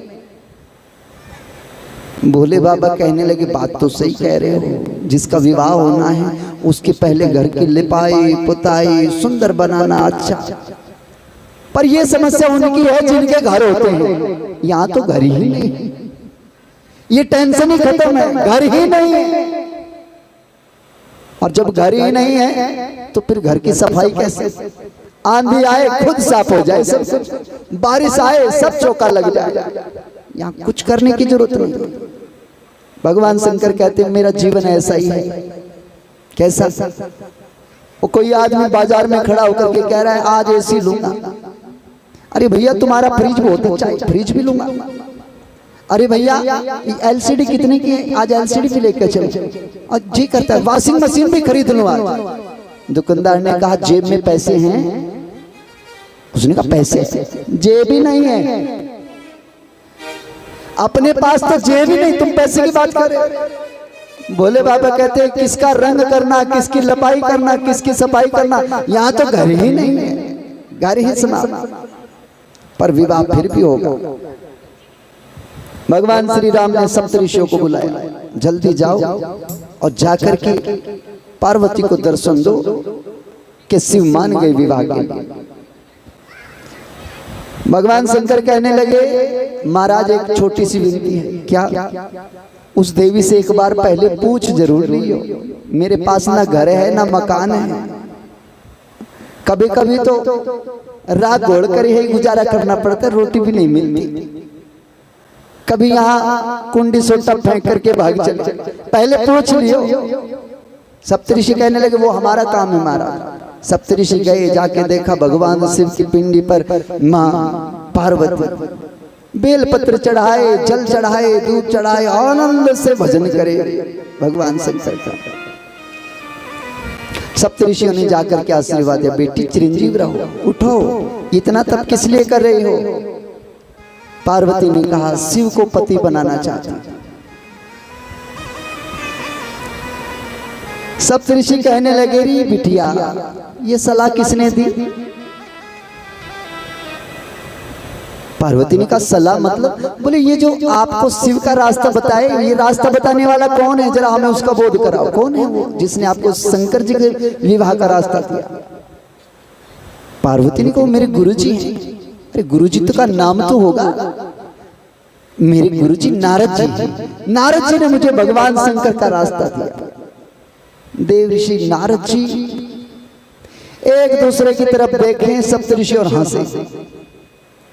भोले बाबा कहने लगे बात तो सही कह रहे हो, जिसका विवाह होना है उसके पहले घर की लिपाई पुताई सुंदर बनाना अच्छा। पर यह समस्या उनकी है जिनके घर होते हैं, यहाँ तो घर ही नहीं, ये टेंशन ही खत्म है, घर ही नहीं है। और जब घर ही नहीं है तो फिर घर की सफाई कैसे? आंधी आए खुद साफ हो जाए सब कुछ, बारिश आए सब चौका लग जाए, यहाँ कुछ करने की जरूरत नहीं। भगवान शंकर कहते हैं मेरा जीवन ऐसा ही है। कैसा? वो कोई आदमी बाजार में खड़ा होकर के कह रहा है आज एसी लूंगा। अरे भैया तुम्हारा फ्रिज बहुत अच्छा है, फ्रिज भी लूंगा। अरे भैया एलसीडी कितने की है, आज एलसीडी भी लेकर चलो। और जी करता है वॉशिंग मशीन भी खरीद लूं आज। दुकानदार ने कहा जेब में पैसे हैं? उसने कहा पैसे जेब ही नहीं है, अपने पास तो जेब ही नहीं, तुम पैसे की बात कर रहे हो। भोले बाबा कहते हैं किसका रंग करना, किसकी लपाई करना, किसकी सफाई करना, यहाँ तो घर ही नहीं है, घर ही समाप्त। पर विवाह फिर भी होगा। भगवान श्री राम ने सप्तऋषियों को बुलाया, जल्दी जाओ और जाकर के पार्वती को दर्शन दो कि शिव मान गए विवाह के लिए। भगवान शंकर कहने लगे महाराज एक छोटी सी विनती है। क्या? उस देवी से एक बार पहले पूछ जरूर लियो, मेरे पास ना घर है ना मकान है, कभी कभी तो रात घोड़ कर ही गुजारा करना पड़ता है, रोटी भी नहीं मिलती। कभी यहाँ कुंडी सोटा फेंक करके भाग चले, पहले पूछ लियो। सप्तऋषि कहने लगे वो हमारा काम है महाराज। सप्तऋषि गए, जाके देखा भगवान शिव की पिंडी पर माँ पार्वती बेलपत्र चढ़ाए, जल चढ़ाए, दूध चढ़ाए, आनंद से भजन करे भगवान शंकर का। सप्तऋषियों ने जाकर के आशीर्वाद दिया, बेटी चिरंजीव रहो, उठो, इतना तब किस लिए कर रही हो? पार्वती ने कहा शिव को पति बनाना चाहती। सप्तऋषि कहने लगे री बिटिया ये सलाह किसने दी? पार्वती ने कहा सलाह मतलब? बोले ये जो आपको शिव का रास्ता बताए, ये रास्ता बताने वाला कौन है, जरा हमें उसका बोध कराओ। कौन है वो जिसने आपको शंकर जी के विवाह का रास्ता दिया? पार्वती ने कहा मेरे गुरुजी हैं। अरे गुरुजी तो का नाम तो होगा। मेरे गुरुजी नारद जी हैं, नारद जी ने मुझे भगवान शंकर का रास्ता दिया। देव ऋषि नारद जी एक दूसरे की तरफ देखें सप्तऋषि और हंसे।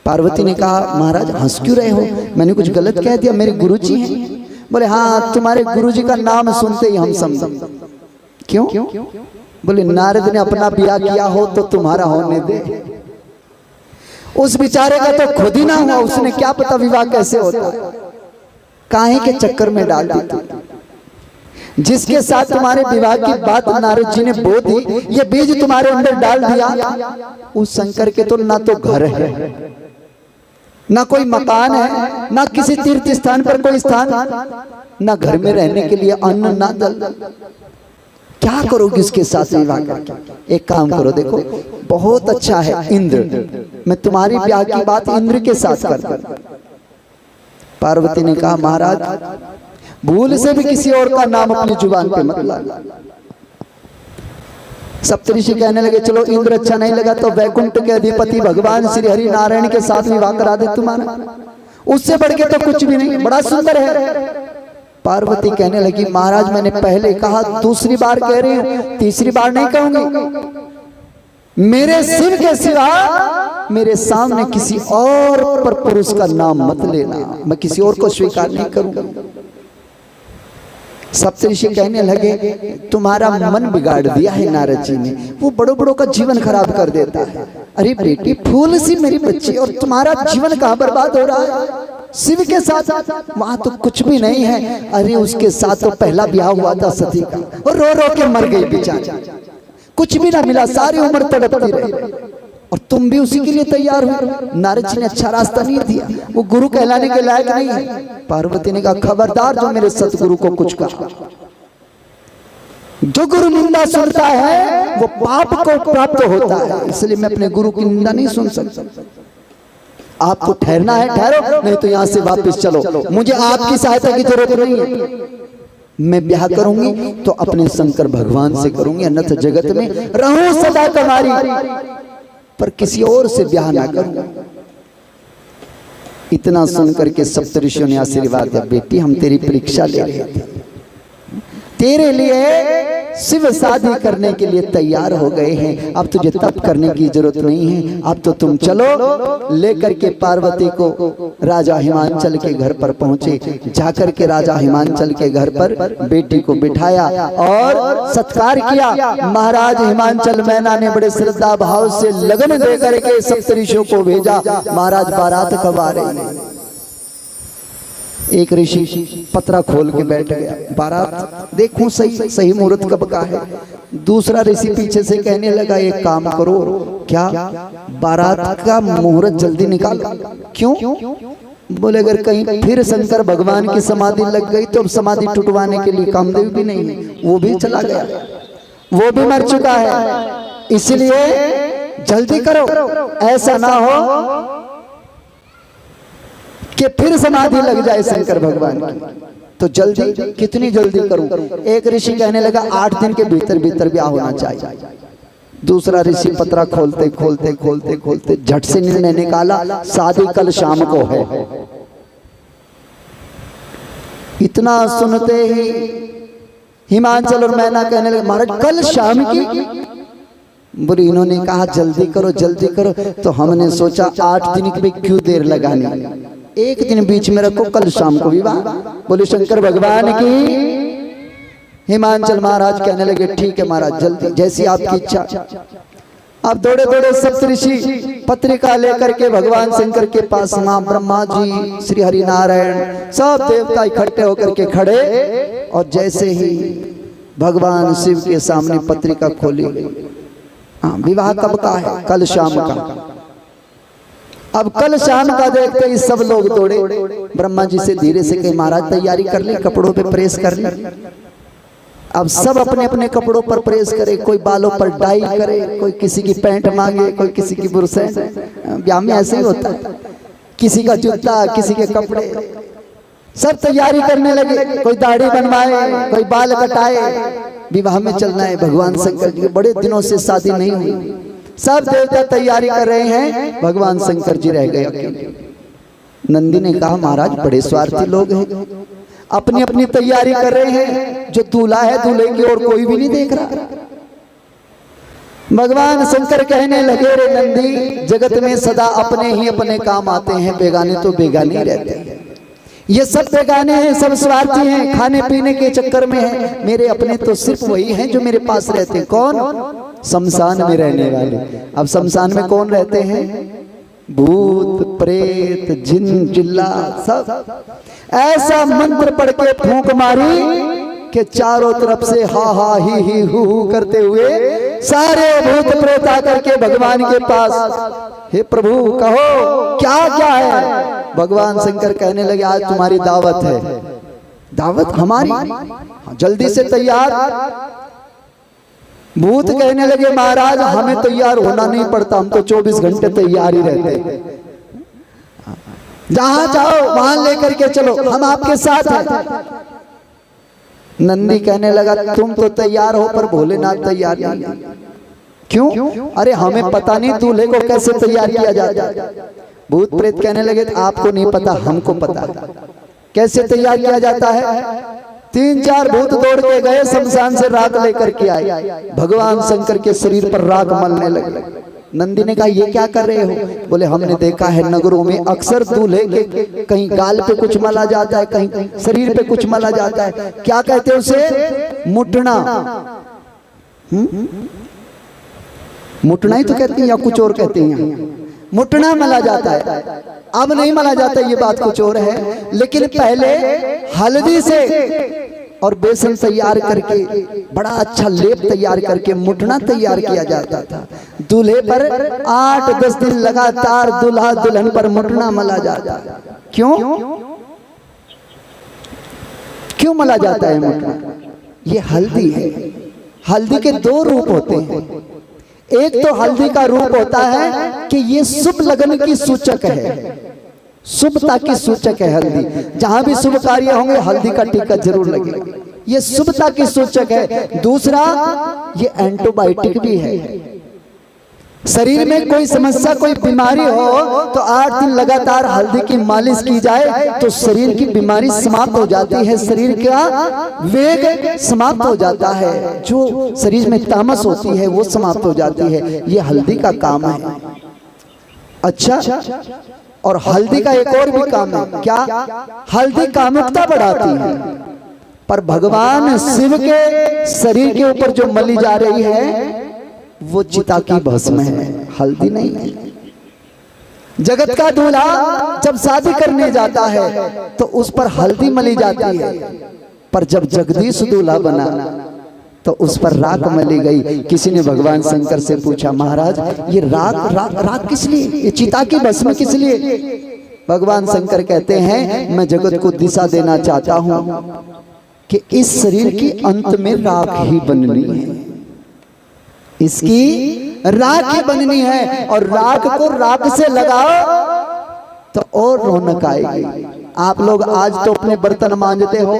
पार्वती ने कहा महाराज हंस क्यों रहे हो, मैंने कुछ गलत कह दिया? मेरे गुरुजी हैं। बोले हाँ तुम्हारे गुरुजी का नाम सुनते ही हम समझे। क्यों? बोले नारद ने अपना ब्याह किया हो तो तुम्हारा होने दे, उस बेचारे का तो खुद ही ना हुआ, उसने क्या पता विवाह कैसे होता है, काहे के चक्कर में डाल दी। जिसके साथ तुम्हारे विवाह की बात नारद जी ने बो दी, ये बीज तुम्हारे अंदर डाल दिया, उस शंकर के तो ना तो घर है, ना कोई मकान है, ना किसी तीर्थ स्थान पर कोई स्थान, ना घर में रहने के लिए अन्न ना दल। क्या करोगे इसके साथ विवाह करके? एक काम करो, देखो बहुत अच्छा है इंद्र, मैं तुम्हारी ब्याह की बात इंद्र के साथ करता। पार्वती ने कहा महाराज भूल से भी किसी और का नाम अपनी जुबान पे मत लाना। सप्तऋषि कहने लगे चलो इंद्र अच्छा नहीं लगा तो वैकुंठ के अधिपति भगवान श्री हरि नारायण के साथ विवाह करा दे तुम्हारा, उससे बढ़ के तो कुछ भी नहीं, बड़ा सुंदर है। पार्वती कहने लगी महाराज मैंने पहले कहा, दूसरी बार कह रही हूं, तीसरी बार नहीं कहूंगी। मेरे शिव के सिवा मेरे सामने किसी और पर पुरुष का नाम मत लेना, मैं किसी और को स्वीकार नहीं करूंगा। सप्तऋषि कहने लगे तुम्हारा मन बिगाड़ दिया है नारद जी ने, वो बड़ों बड़ों का जीवन खराब कर देता है। अरे बेटी फूल सी मेरी बच्ची और तुम्हारा जीवन कहाँ बर्बाद हो रहा है? शिव के साथ वहां तो कुछ भी नहीं है। अरे उसके साथ तो पहला ब्याह हुआ था सती का, और रो रो के मर गई बेचारी, कुछ भी ना मिला, सारी उम्र तड़पती रही। और तुम भी उसी के लिए तैयार हो। नारद जी ने अच्छा रास्ता नहीं दिया, वो गुरु कहलाने के लायक नहीं है। पार्वती ने कहा खबरदार जो मेरे सतगुरु को कुछ कहा। जो गुरु निंदा सुनता है वो पाप को प्राप्त होता है, इसलिए मैं अपने गुरु की निंदा नहीं सुन सकता। आपको ठहरना है ठहरो, नहीं तो यहां से वापस चलो, मुझे आपकी सहायता की जरूरत नहीं है। मैं ब्याह करूंगी तो अपने शंकर भगवान से करूंगी, अन्यथा जगत में रहूं सदा तुम्हारी, पर किसी और से ब्याह ना करूं। इतना सुनकर के सप्तऋषियों ने आशीर्वाद दिया, बेटी हम तेरी परीक्षा ले रहे थे, तेरे लिए शिव शादी करने के लिए तैयार हो गए हैं, अब तुझे तप करने की जरूरत नहीं है। अब तो तुम चलो। लेकर के पार्वती को राजा हिमांचल के घर पर पहुंचे। जाकर के राजा हिमांचल के घर पर बेटी को बिठाया और सत्कार किया। महाराज हिमांचल मैना ने बड़े श्रद्धा भाव से लगन दे करके सप्तऋषियों को भेजा। महाराज बारात कब आ रही है? एक ऋषि पत्रा खोल के बैठ गया, बारात देखूं सही सही मुहूर्त कब का है। दूसरा ऋषि पीछे से कहने लगा एक काम करो, क्या बारात का मुहूर्त जल्दी निकालो। क्यों? बोले अगर कहीं फिर शंकर भगवान की समाधि लग गई तो अब समाधि टूटवाने के लिए कामदेव भी नहीं है, वो भी चला गया, वो भी मर चुका है, इसलिए जल्दी करो, ऐसा ना हो कि फिर समाधि लग जाए शंकर भगवान की। तो जल्दी, कितनी जल्दी करूं? एक ऋषि कहने लगा 8 दिन के भीतर भीतर ब्याह होना चाहिए। दूसरा ऋषि पत्रा खोलते खोलते खोलते खोलते झट से निर्णय निकाला, शादी कल शाम को है। इतना सुनते ही हिमांचल और मैना कहने लगे महाराज कल शाम की? बोले इन्होंने कहा जल्दी करो जल्दी करो, तो हमने सोचा 8 दिन में क्यों देर लगानी, एक दिन बीच में रखो, कल शाम को विवाह। बोले शंकर भगवान की। हिमांचल महाराज कहने लगे ठीक है महाराज जल्दी, जैसी आपकी इच्छा। अब दौड़े दौड़े सप्तऋषि पत्रिका लेकर के भगवान शंकर के पास, मां ब्रह्मा जी, श्री हरि नारायण, सब देवता इकट्ठे होकर के खड़े। और जैसे ही भगवान शिव के सामने पत्रिका खोली, हाँ विवाह कब का है? कल शाम का। अब कल शाम का देखते ही सब लोग दौड़े। ब्रह्मा जी से धीरे से कहे महाराज तैयारी कर ले, कपड़ों पे प्रेस कर ले। अब सब अपने अपने कपड़ों पर प्रेस करे, कोई बालों पर डाई करे, कोई किसी की पैंट मांगे, कोई किसी की बुरसें। ब्याह में ऐसे ही होता है, किसी का जूता, किसी के कपड़े, सब तैयारी करने लगे। कोई दाढ़ी बनवाए, कोई बाल कटाए, विवाह में चलना है। भगवान शंकर जी बड़े दिनों से शादी नहीं हुई, सब देवता तैयारी कर रहे हैं, भगवान शंकर जी रह गए। नंदी ने कहा महाराज बड़े स्वार्थी लोग हैं, अपनी अपनी तैयारी कर रहे हैं, जो दूल्हा है दूल्हे की और कोई भी नहीं देख रहा। भगवान शंकर कहने लगे रे नंदी, जगत में सदा अपने ही अपने काम आते हैं, बेगाने तो बेगाने रहते हैं। ये सब बेगाने हैं, सब स्वार्थी हैं, खाने पीने के चक्कर में हैं। मेरे अपने तो सिर्फ वही हैं जो मेरे पास रहते हैं। कौन? शमशान में रहने वाले। अब शमशान में कौन रहते हैं? भूत प्रेत जिन जिल्ला सब। ऐसा मंत्र पढ़ के फूंक मारी कि चारों तरफ से हा हा ही हु करते हुए सारे भूत प्रेत आकर के भगवान के पास, हे प्रभु कहो क्या क्या है? भगवान शंकर कहने लगे आज तुम्हारी दावत है। दावत हमारी? जल्दी से तैयार। भूत कहने लगे महाराज हमें तैयार होना नहीं पड़ता, हम तो 24 घंटे तैयार ही रहते हैं, जहां जाओ वहां लेकर के चलो, हम आपके साथ हैं। नंदी कहने लगा तुम तो तैयार हो पर भोलेनाथ तैयार नहीं। क्यों? अरे हमें पता नहीं दूल्हे को कैसे तैयार किया जाता। भूत प्रेत कहने लगे आपको नहीं पता, हमको पता है कैसे तैयार किया जाता है। 3-4 भूत दौड़ के गए, शमशान से राख लेकर के आए, भगवान शंकर के शरीर पर राख मलने लगे। नंदी ने कहा ये क्या कर रहे हो? बोले हमने देखा है नगरों में अक्सर दूल्हे के कहीं गाल पे कुछ मला जाता है, कहीं शरीर पे कुछ मला जाता है, क्या कहते हैं उसे? मुटना। मुटना ही तो कहते हैं या कुछ और कहते हैं? मुटना मला जाता है, अब नहीं मला जाता, ये बात कुछ और है। लेकिन पहले हल्दी से और बेसन तैयार करके बड़ा अच्छा लेप तैयार करके मुटना तैयार किया जाता था। दूल्हे पर 8-10 दिन लगातार दूल्हा दुल्हन पर मुटना मला जाता। क्यों क्यों मला जाता है मुटना? ये हल्दी है। हल्दी के 2 रूप होते हैं। एक तो हल्दी का रूप होता है कि ये शुभ लगन की सूचक है, शुभता की सूचक है हल्दी। जहां भी शुभ कार्य होंगे हल्दी का टीका जरूर लगेगा, ये शुभता की सूचक है। दूसरा, ये एंटीबायोटिक भी है। शरीर में कोई समस्या, कोई बीमारी हो तो 8 दिन लगातार हल्दी की मालिश की जाए तो शरीर की बीमारी समाप्त हो जाती है, शरीर का वेग समाप्त हो जाता है, जो शरीर में तामस होती है वो समाप्त हो जाती है। ये हल्दी का काम है। अच्छा, और हल्दी का एक और भी काम है। क्या? हल्दी कामुकता बढ़ाती है। पर भगवान शिव के शरीर के ऊपर जो मली जा रही है वो चिता की भस्म है, हल्दी नहीं है। जगत का दूल्हा जब शादी करने जाता है तो उस पर हल्दी मली जाती है, पर जब जगदीश दूल्हा बना तो उस पर राख मली गई। किसी ने भगवान शंकर से पूछा, महाराज ये राख किस लिए, ये चिता की भस्म किस लिए? भगवान शंकर कहते हैं, मैं जगत को दिशा देना चाहता हूं कि इस शरीर की अंत में राख ही बननी है, इसकी राख ही बननी है। और राख को राख से लगाओ तो और रौनक आएगी। आप लोग आज तो अपने बर्तन मांजते हो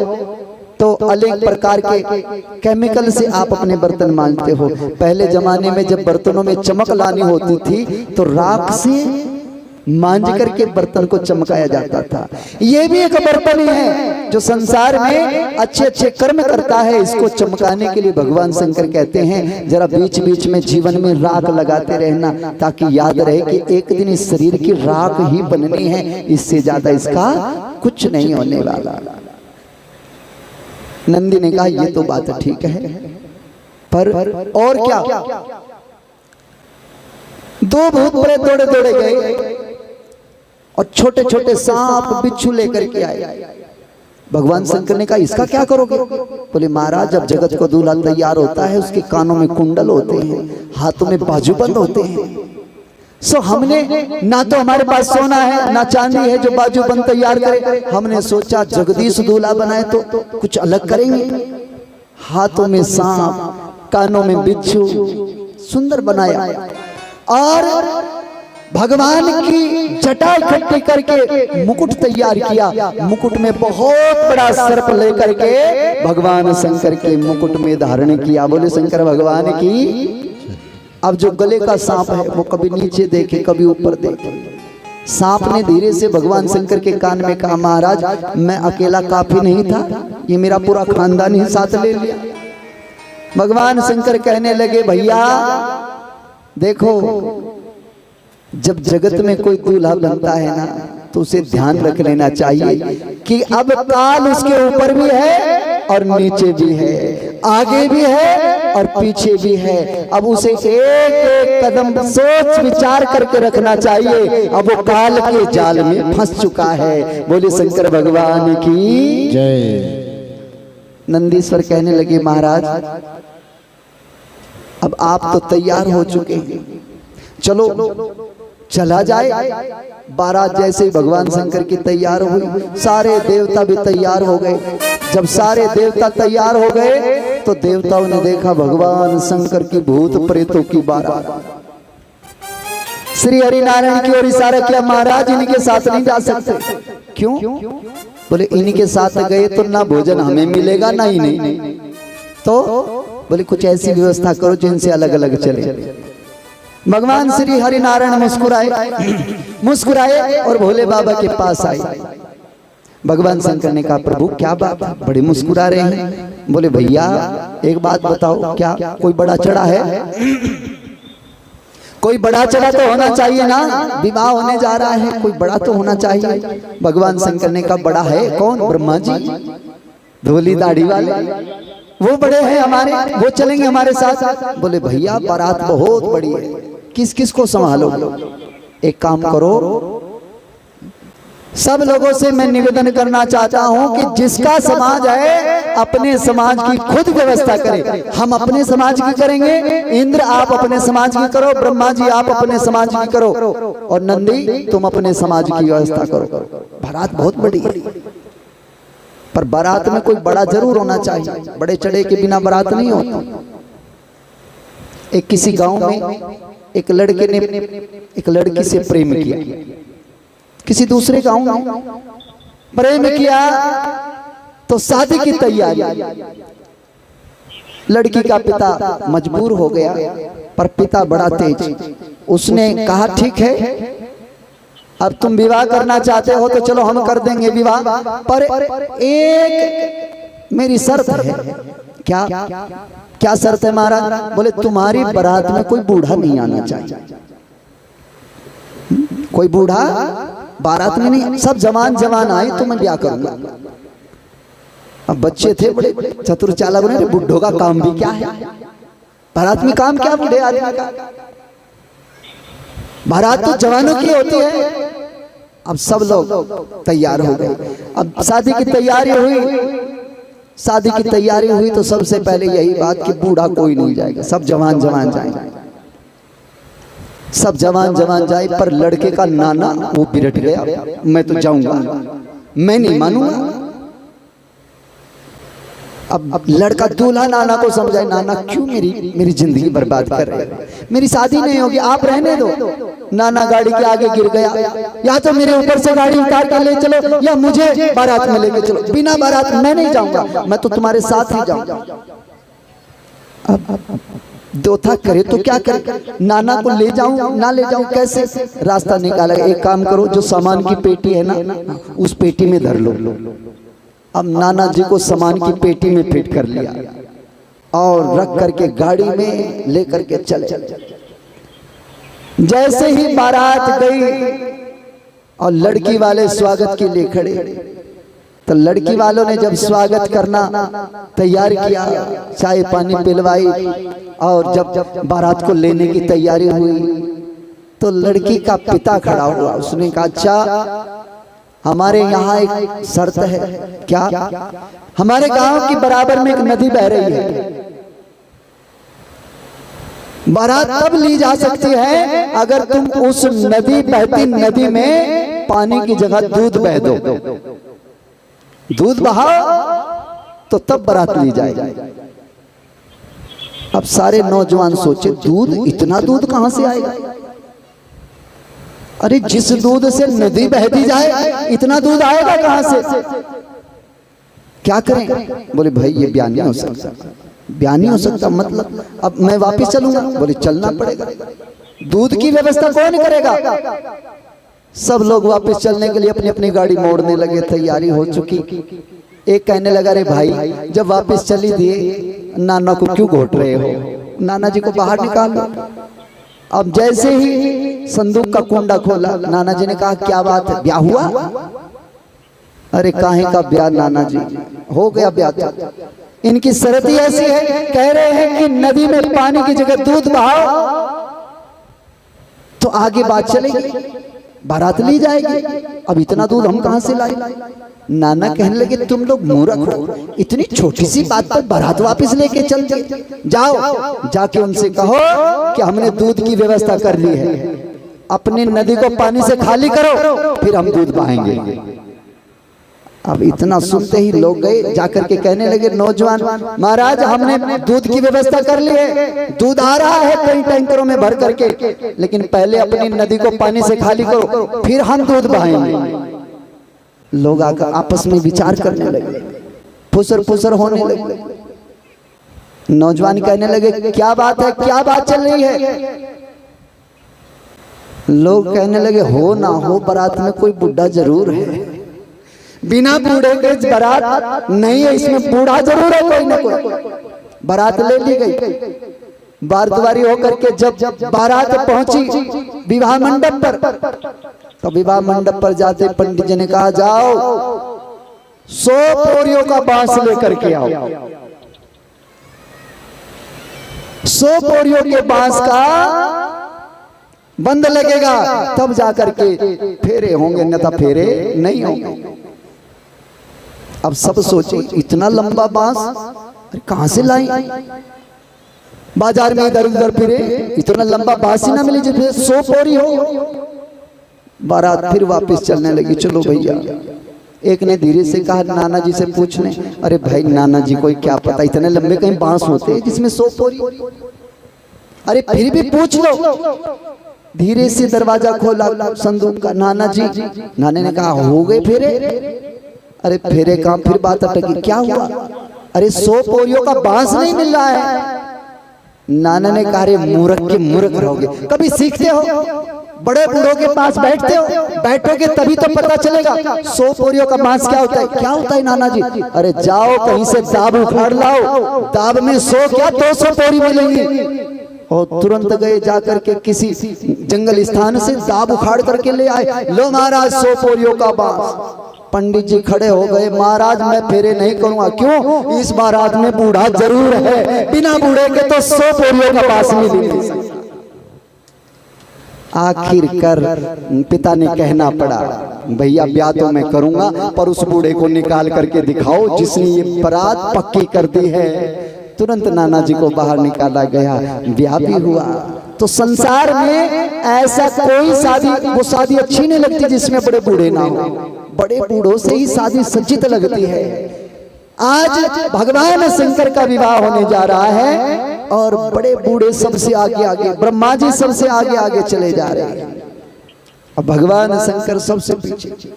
तो अनेक प्रकार के केमिकल से आप अपने बर्तन मांजते हो। पहले जमाने में जब बर्तनों में चमक लानी होती थी तो राख से मांज करके बर्तन को चमकाया जाता था। ये भी एक बर्तन ही है जो संसार में अच्छे अच्छे कर्म करता है। इसको चमकाने के लिए भगवान शंकर कहते हैं, जरा बीच बीच में जीवन में राख लगाते रहना, ताकि याद रहे कि एक दिन इस शरीर की राख ही बननी है, इससे ज्यादा इसका कुछ नहीं होने वाला। नंदी ने कहा, ये तो बात ठीक है, पर और क्या? 2 भूत प्रेत दौड़े दौड़े गए और छोटे छोटे सांप बिच्छू लेकर के आए। भगवान शंकर ने कहा, इसका क्या करोगे? बोले, महाराज जब जगत को दूल्हा तैयार होता है उसके कानों में कुंडल होते हैं, हाथों में बाजूबंद होते हैं। सो हमने ना तो हमारे पास सोना है ना चांदी है जो बाजूबंद तैयार करे। हमने सोचा जगदीश दूल्हा बनाए तो कुछ अलग करेंगे। हाथों में सांप, कानों में बिच्छू, सुंदर बनाया। और भगवान की जटा इकट्ठी करके मुकुट तैयार किया। मुकुट में बहुत बड़ा सर्प लेकर के भगवान शंकर के मुकुट में धारण किया। बोले शंकर भगवान की। अब जो गले का सांप है वो कभी नीचे देखे कभी ऊपर देखे। सांप ने धीरे से भगवान शंकर के कान में कहा, महाराज मैं अकेला काफी नहीं था, ये मेरा पूरा खानदान ही साथ ले लिया। भगवान शंकर कहने लगे, भैया देखो, जब जगत में कोई दूल्हा बनता है ना तो उसे ध्यान रख लेना चाहिए कि अब काल उसके ऊपर भी है और नीचे भी है, आगे भी है और पीछे भी है। अब उसे एक एक कदम सोच विचार करके रखना चाहिए। अब वो काल के जाल में फंस चुका है। बोले शंकर भगवान की जय। नंदीश्वर कहने लगे, महाराज अब आप तो तैयार हो चुके हैं, चलो चला जाए। बारात जैसे ही भगवान शंकर की तैयार हुई, सारे देवता भी तैयार हो गए। जब सारे देवता तैयार हो गए तो देवताओं ने देखा भगवान शंकर की भूत प्रेतों की बारात। श्री हरि नारायण की ओर इशारा किया, महाराज इनके साथ नहीं जा सकते। क्यों? बोले इनके साथ गए तो ना भोजन हमें मिलेगा ना ही नहीं। तो बोले कुछ ऐसी व्यवस्था करो जिनसे अलग अलग चले। भगवान श्री हरि नारायण मुस्कुराए और भोले बाबा के पास आए। भगवान शंकर ने कहा, प्रभु क्या बात, बड़े मुस्कुरा रहे हैं? बोले भैया एक बात बताओ, क्या कोई बड़ा चढ़ा है? कोई बड़ा चढ़ा तो होना चाहिए ना, विवाह होने जा रहा है, कोई बड़ा तो होना चाहिए। भगवान शंकर ने कहा, बड़ा है कौन? ब्रह्मा जी, धोली दाढ़ी वाले, वो बड़े हैं हमारे, वो चलेंगे हमारे साथ। बोले भैया बारात बहुत बड़ी है, किस किस को संभालो? एक काम करो, सब लोगों से मैं निवेदन करना चाहता हूं कि जिसका समाज है अपने समाज की खुद व्यवस्था करे। हम अपने समाज की करेंगे, इंद्र आप अपने समाज की करो, ब्रह्मा जी आप अपने समाज की करो, और नंदी तुम अपने समाज की व्यवस्था करो। बारात बहुत बड़ी है, पर बारात में कोई बड़ा जरूर होना चाहिए, बड़े चढ़े के बिना बारात नहीं होती। एक किसी गांव में एक लड़के ने एक लड़की से प्रेम किया, किसी दूसरे गांव में प्रेम किया तो शादी की तैयारी। लड़की का पिता मजबूर हो गया, पर पिता बड़ा तेज, उसने कहा ठीक है अब तुम विवाह करना चाहते हो तो चलो हम कर देंगे विवाह, पर एक मेरी शर्त है। क्या क्या शर्त है महाराज? बोले तुम्हारी बारात में कोई बूढ़ा नहीं आना चाहिए। कोई बूढ़ा बारात में नहीं, सब जवान जवान आए तो मैं ब्याह करूंगा। अब बच्चे थे बड़े चतुर चालाक, बुढ़ों का काम भी क्या है, बारात में काम क्या बूढ़े आदमी का, बारात तो जवानों की होती है। अब सब लोग तैयार हो गए, अब शादी की तैयारी हुई। शादी की तैयारी हुई तो सबसे पहले यही बात कि बूढ़ा कोई नहीं जाएगा, सब जवान जवान जाएंगे, सब जवान जवान जाए। पर लड़के का नाना वो बिरट गया, मैं तो जाऊंगा, मैं नहीं मानूंगा। अब लड़का दूल्हा नाना को समझाए, नाना क्यों मेरी जिंदगी बर्बाद कर रहे हैं, मेरी शादी नहीं होगी, आप रहने दो। नाना गाड़ी के आगे गिर गया, या तो मेरे ऊपर से गाड़ी उतार कर ले चलो या मुझे बारात में लेके चलो, बिना बारात मैं नहीं जाऊंगा, मैं तो तुम्हारे साथ ही जाऊंगा। अब दोथा करे तो क्या करे, नाना को ले जाऊं ना ले जाऊं, कैसे रास्ता निकाला। एक काम करो, जो सामान की पेटी है ना उस पेटी में धर लो। अब नाना जी को सामान की पेटी में फिट कर लिया और रख करके गाड़ी में लेकर के चले। जैसे ही बारात गई और लड़की वाले स्वागत के लिए खड़े, तो लड़की वालों ने जब स्वागत करना तैयार किया, चाय पानी पिलवाई, और जब बारात को लेने की तैयारी हुई तो लड़की का पिता खड़ा हुआ। उसने कहा अच्छा हमारे यहाँ एक शर्त है। क्या? हमारे गांव की बराबर में एक नदी बह रही है, बारात तब ली जा सकती है अगर तुम उस नदी बहती नदी में पानी की जगह दूध बह दो, दूध बहाओ तो तब बारात ली जाएगी। अब सारे नौजवान सोचे दूध, इतना दूध कहां से आएगा? अरे जिस दूध से नदी बहती जाए इतना दूध आएगा कहां से? क्या करें? बोले भाई ये बयान नहीं हो सकता, बयान नहीं हो सकता, मतलब अब मैं वापस चलूंगा। बोले चलना पड़ेगा, दूध की व्यवस्था कौन करेगा? सब लोग वापस चलने के लिए अपनी अपनी गाड़ी मोड़ने लगे, तैयारी हो चुकी। एक कहने लगा रे भाई जब वापस चली दिए नाना को क्यों घोट रहे हो, नाना जी को बाहर निकाल लो। अब जैसे ही संदूक का कुंडा खोला, नाना जी ने कहा क्या बात है, ब्याह हुआ? अरे काहे का ब्याह नाना जी, हो गया ब्याह। तो इनकी शर्त ही ऐसी है, कह रहे हैं कि नदी में पानी की जगह दूध बहाओ तो आगे बात चलेगी, बारात ली जाएगी। अब इतना दूध हम कहां से लाए? नाना कहने लगे तुम लोग मूर्ख हो, इतनी छोटी सी बात पर बारात वापस लेके चल गए। जाओ जाके उनसे कहो कि हमने दूध की व्यवस्था कर ली है, अपनी नदी को पानी से खाली करो फिर हम दूध बहाएंगे। अब इतना सुनते ही लोग गए, जाकर के कहने लगे नौजवान महाराज हमने दूध की व्यवस्था कर ली है, दूध आ रहा है कई टैंकरों में भर करके, लेकिन पहले अपनी नदी को पानी से खाली करो फिर हम दूध बहाएंगे। लोग आकर आपस में विचार करने लगे, फुसर फुसर होने लगे। नौजवान कहने लगे क्या बात है, क्या बात चल रही है? लोग कहने लगे हो ना हो बारात में कोई बुढ़ा जरूर है, बिना बूढ़े के बारात नहीं है, इसमें बूढ़ा जरूर है कोई ना कोई। बारात ले ली गई, बारदवारी होकर के जब बारात पहुंची विवाह मंडप पर, तो विवाह मंडप पर जाते पंडित जी ने कहा जाओ 100 पोरियों का बांस लेकर के आओ। 100 पोरियों के बांस का बंद लगेगा तब जाकर के फेरे होंगे, अन्यथा फेरे नहीं होंगे। अब सब सोचे इतना लंबा बांस अरे कहां से लाई, बाजार में इधर उधर फिरे, इतना लंबा बांस ही ना मिली जिसमें 100 पोरी हो। बारात फिर वापस चलने लगी। चलो भैया, एक ने धीरे से कहा नाना जी से पूछने। अरे भाई नाना जी को क्या पता, इतने लंबे कहीं बांस होते हैं जिसमें 100 पोरी। अरे फिर भी पूछ लो। धीरे से दरवाजा खोला संदूक का। नाना जी, नाने ने कहा हो गए फेरे। अरे फेरे काम, फिर बात अटकी। क्या हुआ? अरे 100 पोरियों का बांस नहीं मिल रहा है। नाना ने कहा अरे मूर्ख के मूर्ख रहोगे, कभी सीखते हो? बड़े बूढ़ों के पास बैठते हो, बैठोगे तभी तो पता चलेगा 100 पोरियों का बांस क्या होता है। क्या होता है नाना जी? अरे जाओ कहीं से दाब उखाड़ लाओ, दाब में 100 क्या 200 पोरी मिलेंगी। और तुरंत गए जाकर के किसी जंगल स्थान से दाब उखाड़ करके ले आए। लो महाराज 100 पोरियों का बांस। पंडित जी खड़े हो गए। महाराज मैं फेरे नहीं करूंगा। क्यों? इस बारात में बूढ़ा जरूर है, बिना बूढ़े के तो 100 पोरियों का बांस मिलेगा। आखिरकार पिता ने कहना पड़ा भैया ब्याह तो मैं करूंगा, पर उस बूढ़े को निकाल करके दिखाओ जिसने ये बारात पक्की कर दी है। तुरंत नाना जी को बाहर निकाला गया, ब्याह भी हुआ। तो संसार में ऐसा कोई शादी, वो शादी अच्छी नहीं लगती जिसमें बड़े बूढ़े ना हो। बड़े बूढ़ों से ही शादी सज्जित लगती है। आज भगवान शंकर का विवाह होने जा रहा है और बड़े बूढ़े सबसे आगे आगे, ब्रह्मा जी सबसे आगे आगे चले जा रहे हैं। अब भगवान शंकर सबसे पीछे।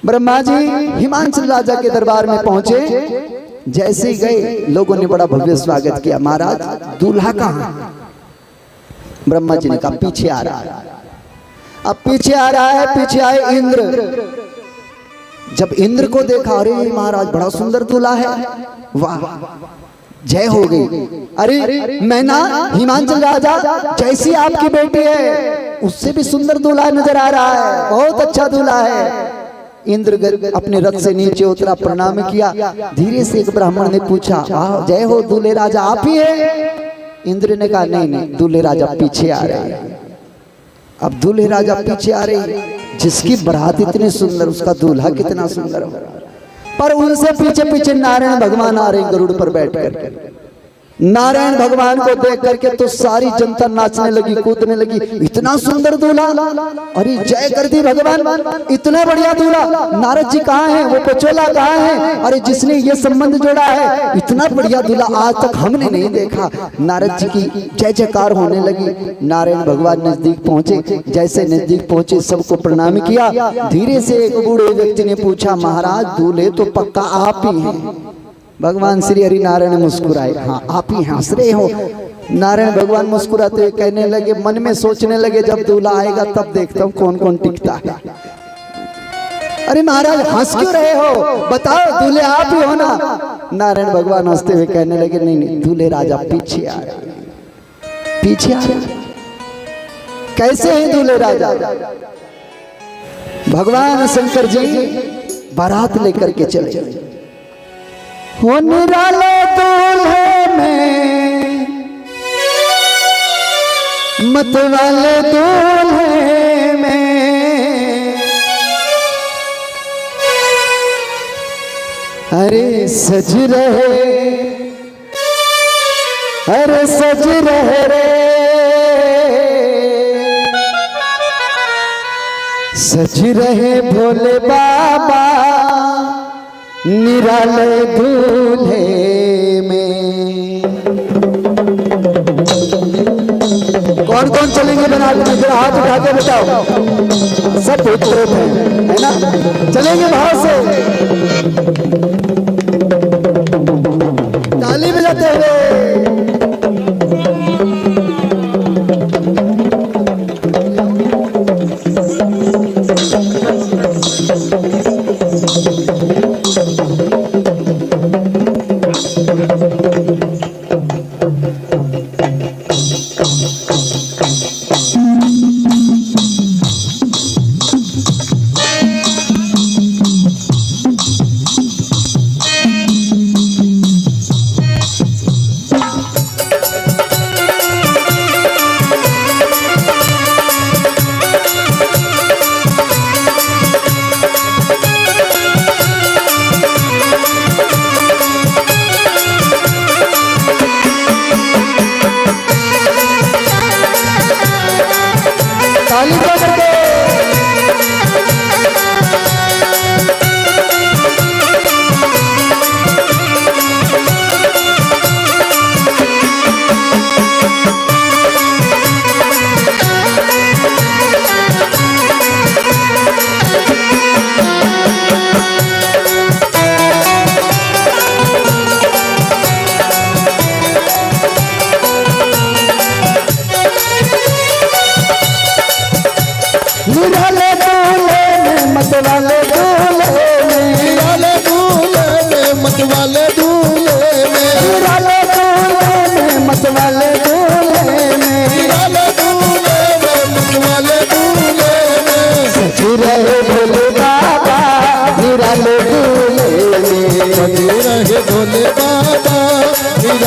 ब्रह्मा जी हिमांचल राजा के दरबार में पहुंचे। जैसे ही गए लोगों ने बड़ा भव्य स्वागत किया। महाराज दूल्हा कहाँ? ब्रह्मा जी ने कहा पीछे आ रहा है। अब पीछे आ रहा है। पीछे आए इंद्र। जब इंद्र को देखा, अरे महाराज बड़ा सुंदर दूल्हा है, वाह जय हो गई। अरे मैना हिमांचल राजा जैसी आपकी बेटी है उससे भी सुंदर दूल्हा नजर आ रहा है, बहुत अच्छा दूल्हा है। इंद्र अपने रथ से नीचे उतरा, प्रणाम किया। धीरे से एक ब्राह्मण ने पूछा जय हो दूल्हे राजा आप ही है? इंद्र ने कहा नहीं नहीं, दूल्हे राजा पीछे आ रहे हैं। अब दूल्हे राजा पीछे आ रहे, जिसकी बारात इतनी सुंदर उसका दूल्हा कितना सुंदर हो। पर उनसे पीछे पीछे नारायण भगवान आ रहे गरुड़ पर बैठ कर। नारायण भगवान को देख करके तो सारी जनता नाचने लगी, कूदने लगी। इतना सुंदर दूल्हा, अरे जय कर दी भगवान, इतना बढ़िया दूल्हा। नारद जी कहाँ हैं? वो पचोला कहाँ है? अरे जिसने ये संबंध जोड़ा है, इतना बढ़िया दूल्हा आज तक हमने नहीं देखा। नारद जी की जय जयकार होने लगी। नारायण भगवान नजदीक पहुंचे। जैसे नजदीक पहुंचे सबको प्रणाम किया। धीरे से एक बूढ़े व्यक्ति ने पूछा महाराज दूल्हे तो पक्का आप ही हैं? भगवान श्री हरि नारायण मुस्कुराए, हाँ आप ही हंस रहे हो। नारायण भगवान मुस्कुराते कहने लगे, मन में सोचने लगे जब दूल्हा आएगा तब देखता हूँ कौन कौन टिकता है। अरे महाराज हंस क्यों रहे हो? बताओ दूल्हे आप ही हो ना? नारायण भगवान हंसते हुए कहने लगे नहीं नहीं, दूल्हे राजा पीछे आ रहे, पीछे आ रहे। कैसे हैं दूल्हे राजा? भगवान शंकर जी बारात लेकर के चले। हो निराले दूल्हे में, मत वाले दूल्हे में, अरे सज रहे, अरे सज रहे रे, सज रहे भोले बाबा निराले दूल्हे में। कौन कौन चलेंगे बनारस में? जरा हाथ उठा के बताओ। सब पुत्र है ना? चलेंगे भाव से ताली बजाते हुए।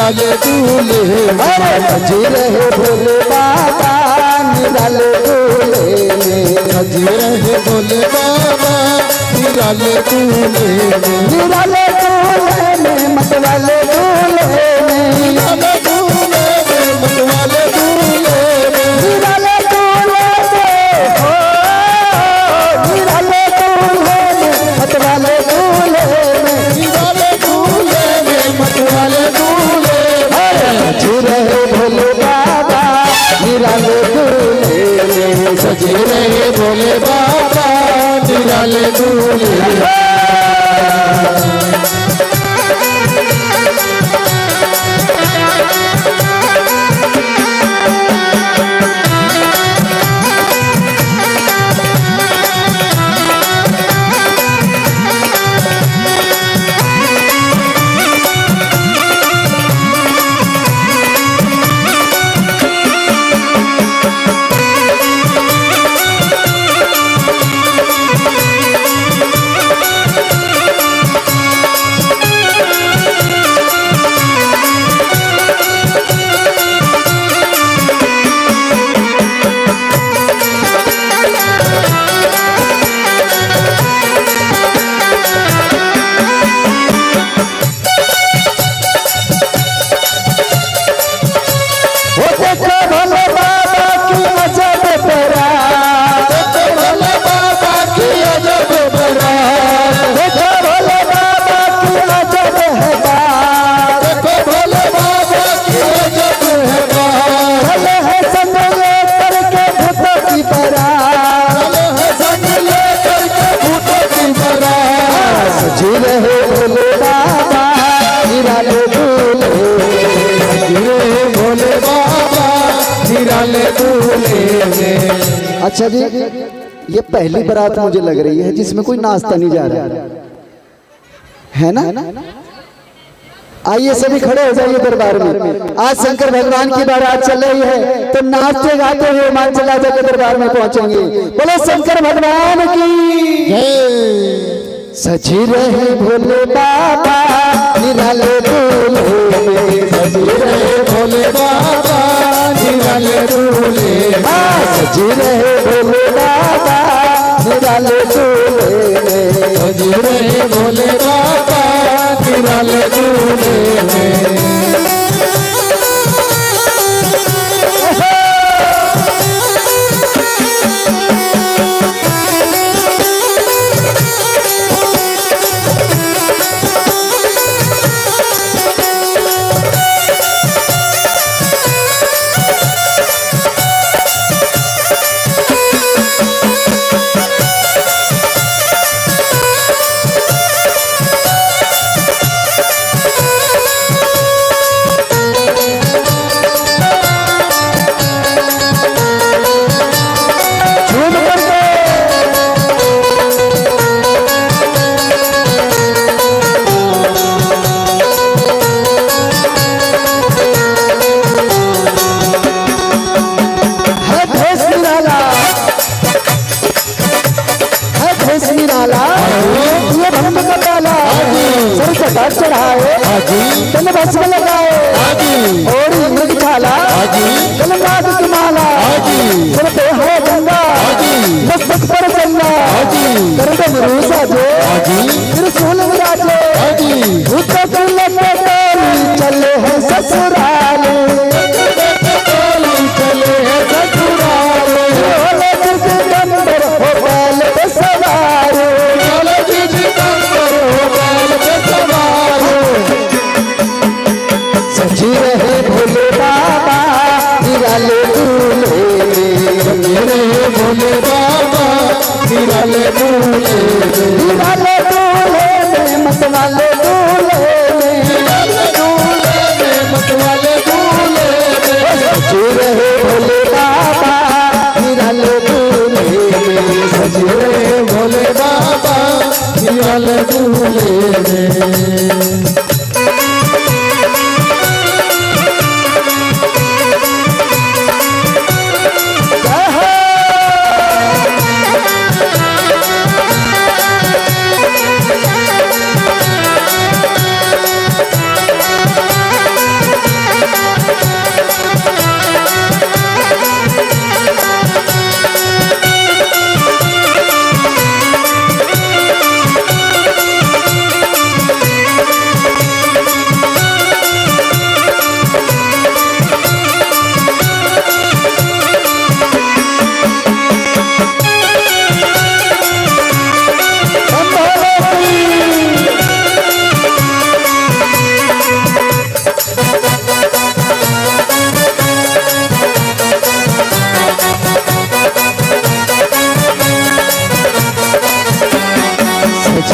निराले दूल्हे में। अरे सजी रहे भोले बाबा निराले दूल्हे में। सजी रहे भोले बाबा निराले दूल्हे में। निराले दूल्हे में मतवाले दूल्हे में। निराले दूल्हे में मतवाले दूल्हे में। निराले दूल्हे में हो निराले दूल्हे में मतवाले दूल्हे में। निराले दूल्हे में मतवाले दूल्हे में। सजी रहे भोले बाबा निराले दूल्हे में। सजे रहे भोले बाबा निराले दूल्हे में। अच्छा जी, ये पहली बारात मुझे लग रही है जिसमें कोई नाश्ता नहीं जा रहा है ना। आइए सभी खड़े हो जाइए दरबार में। आज शंकर भगवान की बारात चल रही है तो नाचते गाते हुए मांझला के दरबार में पहुंचेंगे। बोलो शंकर भगवान की। सजी रहे भोले बाबा निराले दूल्हे में। सजी रहे भोले बाबा निराले दूल्हे में। सजी रहे भोले बाबा निराले दूल्हे में। सजी रहे भोले बाबा निराले दूल्हे में। चढ़ाए तन बस में लगाए और मृग छाला तन नाग की माला तन पे है गंगा मस्तक पर चलना कर दे मरूसा जो त्रिशूल विराजे भूतों के लेके चले हैं ससुराल। चले हैं ससुराल हो बैल पे सवार। सजी रहे भोले बाबा निराले दूल्हे में। सजी रहे भोले बाबा निराले दूल्हे में। निराले दूल्हे में मतवाले दूल्हे में। निराले दूल्हे में मतवाले दूल्हे में। सजी रहे भोले बाबा निराले दूल्हे में। सजी रहे भोले बाबा निराले दूल्हे में।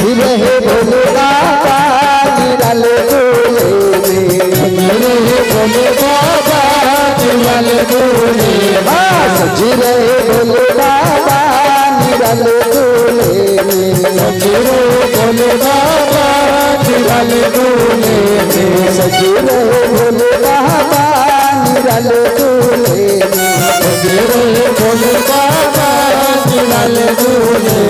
सजी रहे भोले बाबा निराले डोले मेरे भोले बाबा निराले डोले सजी रहे भोले बाबा निराले डोले सजी रहे भोले बाबा निराले डोले सजी रहे भोले बाबा निराले डोले सजी रहे भोले बाबा निराले डोले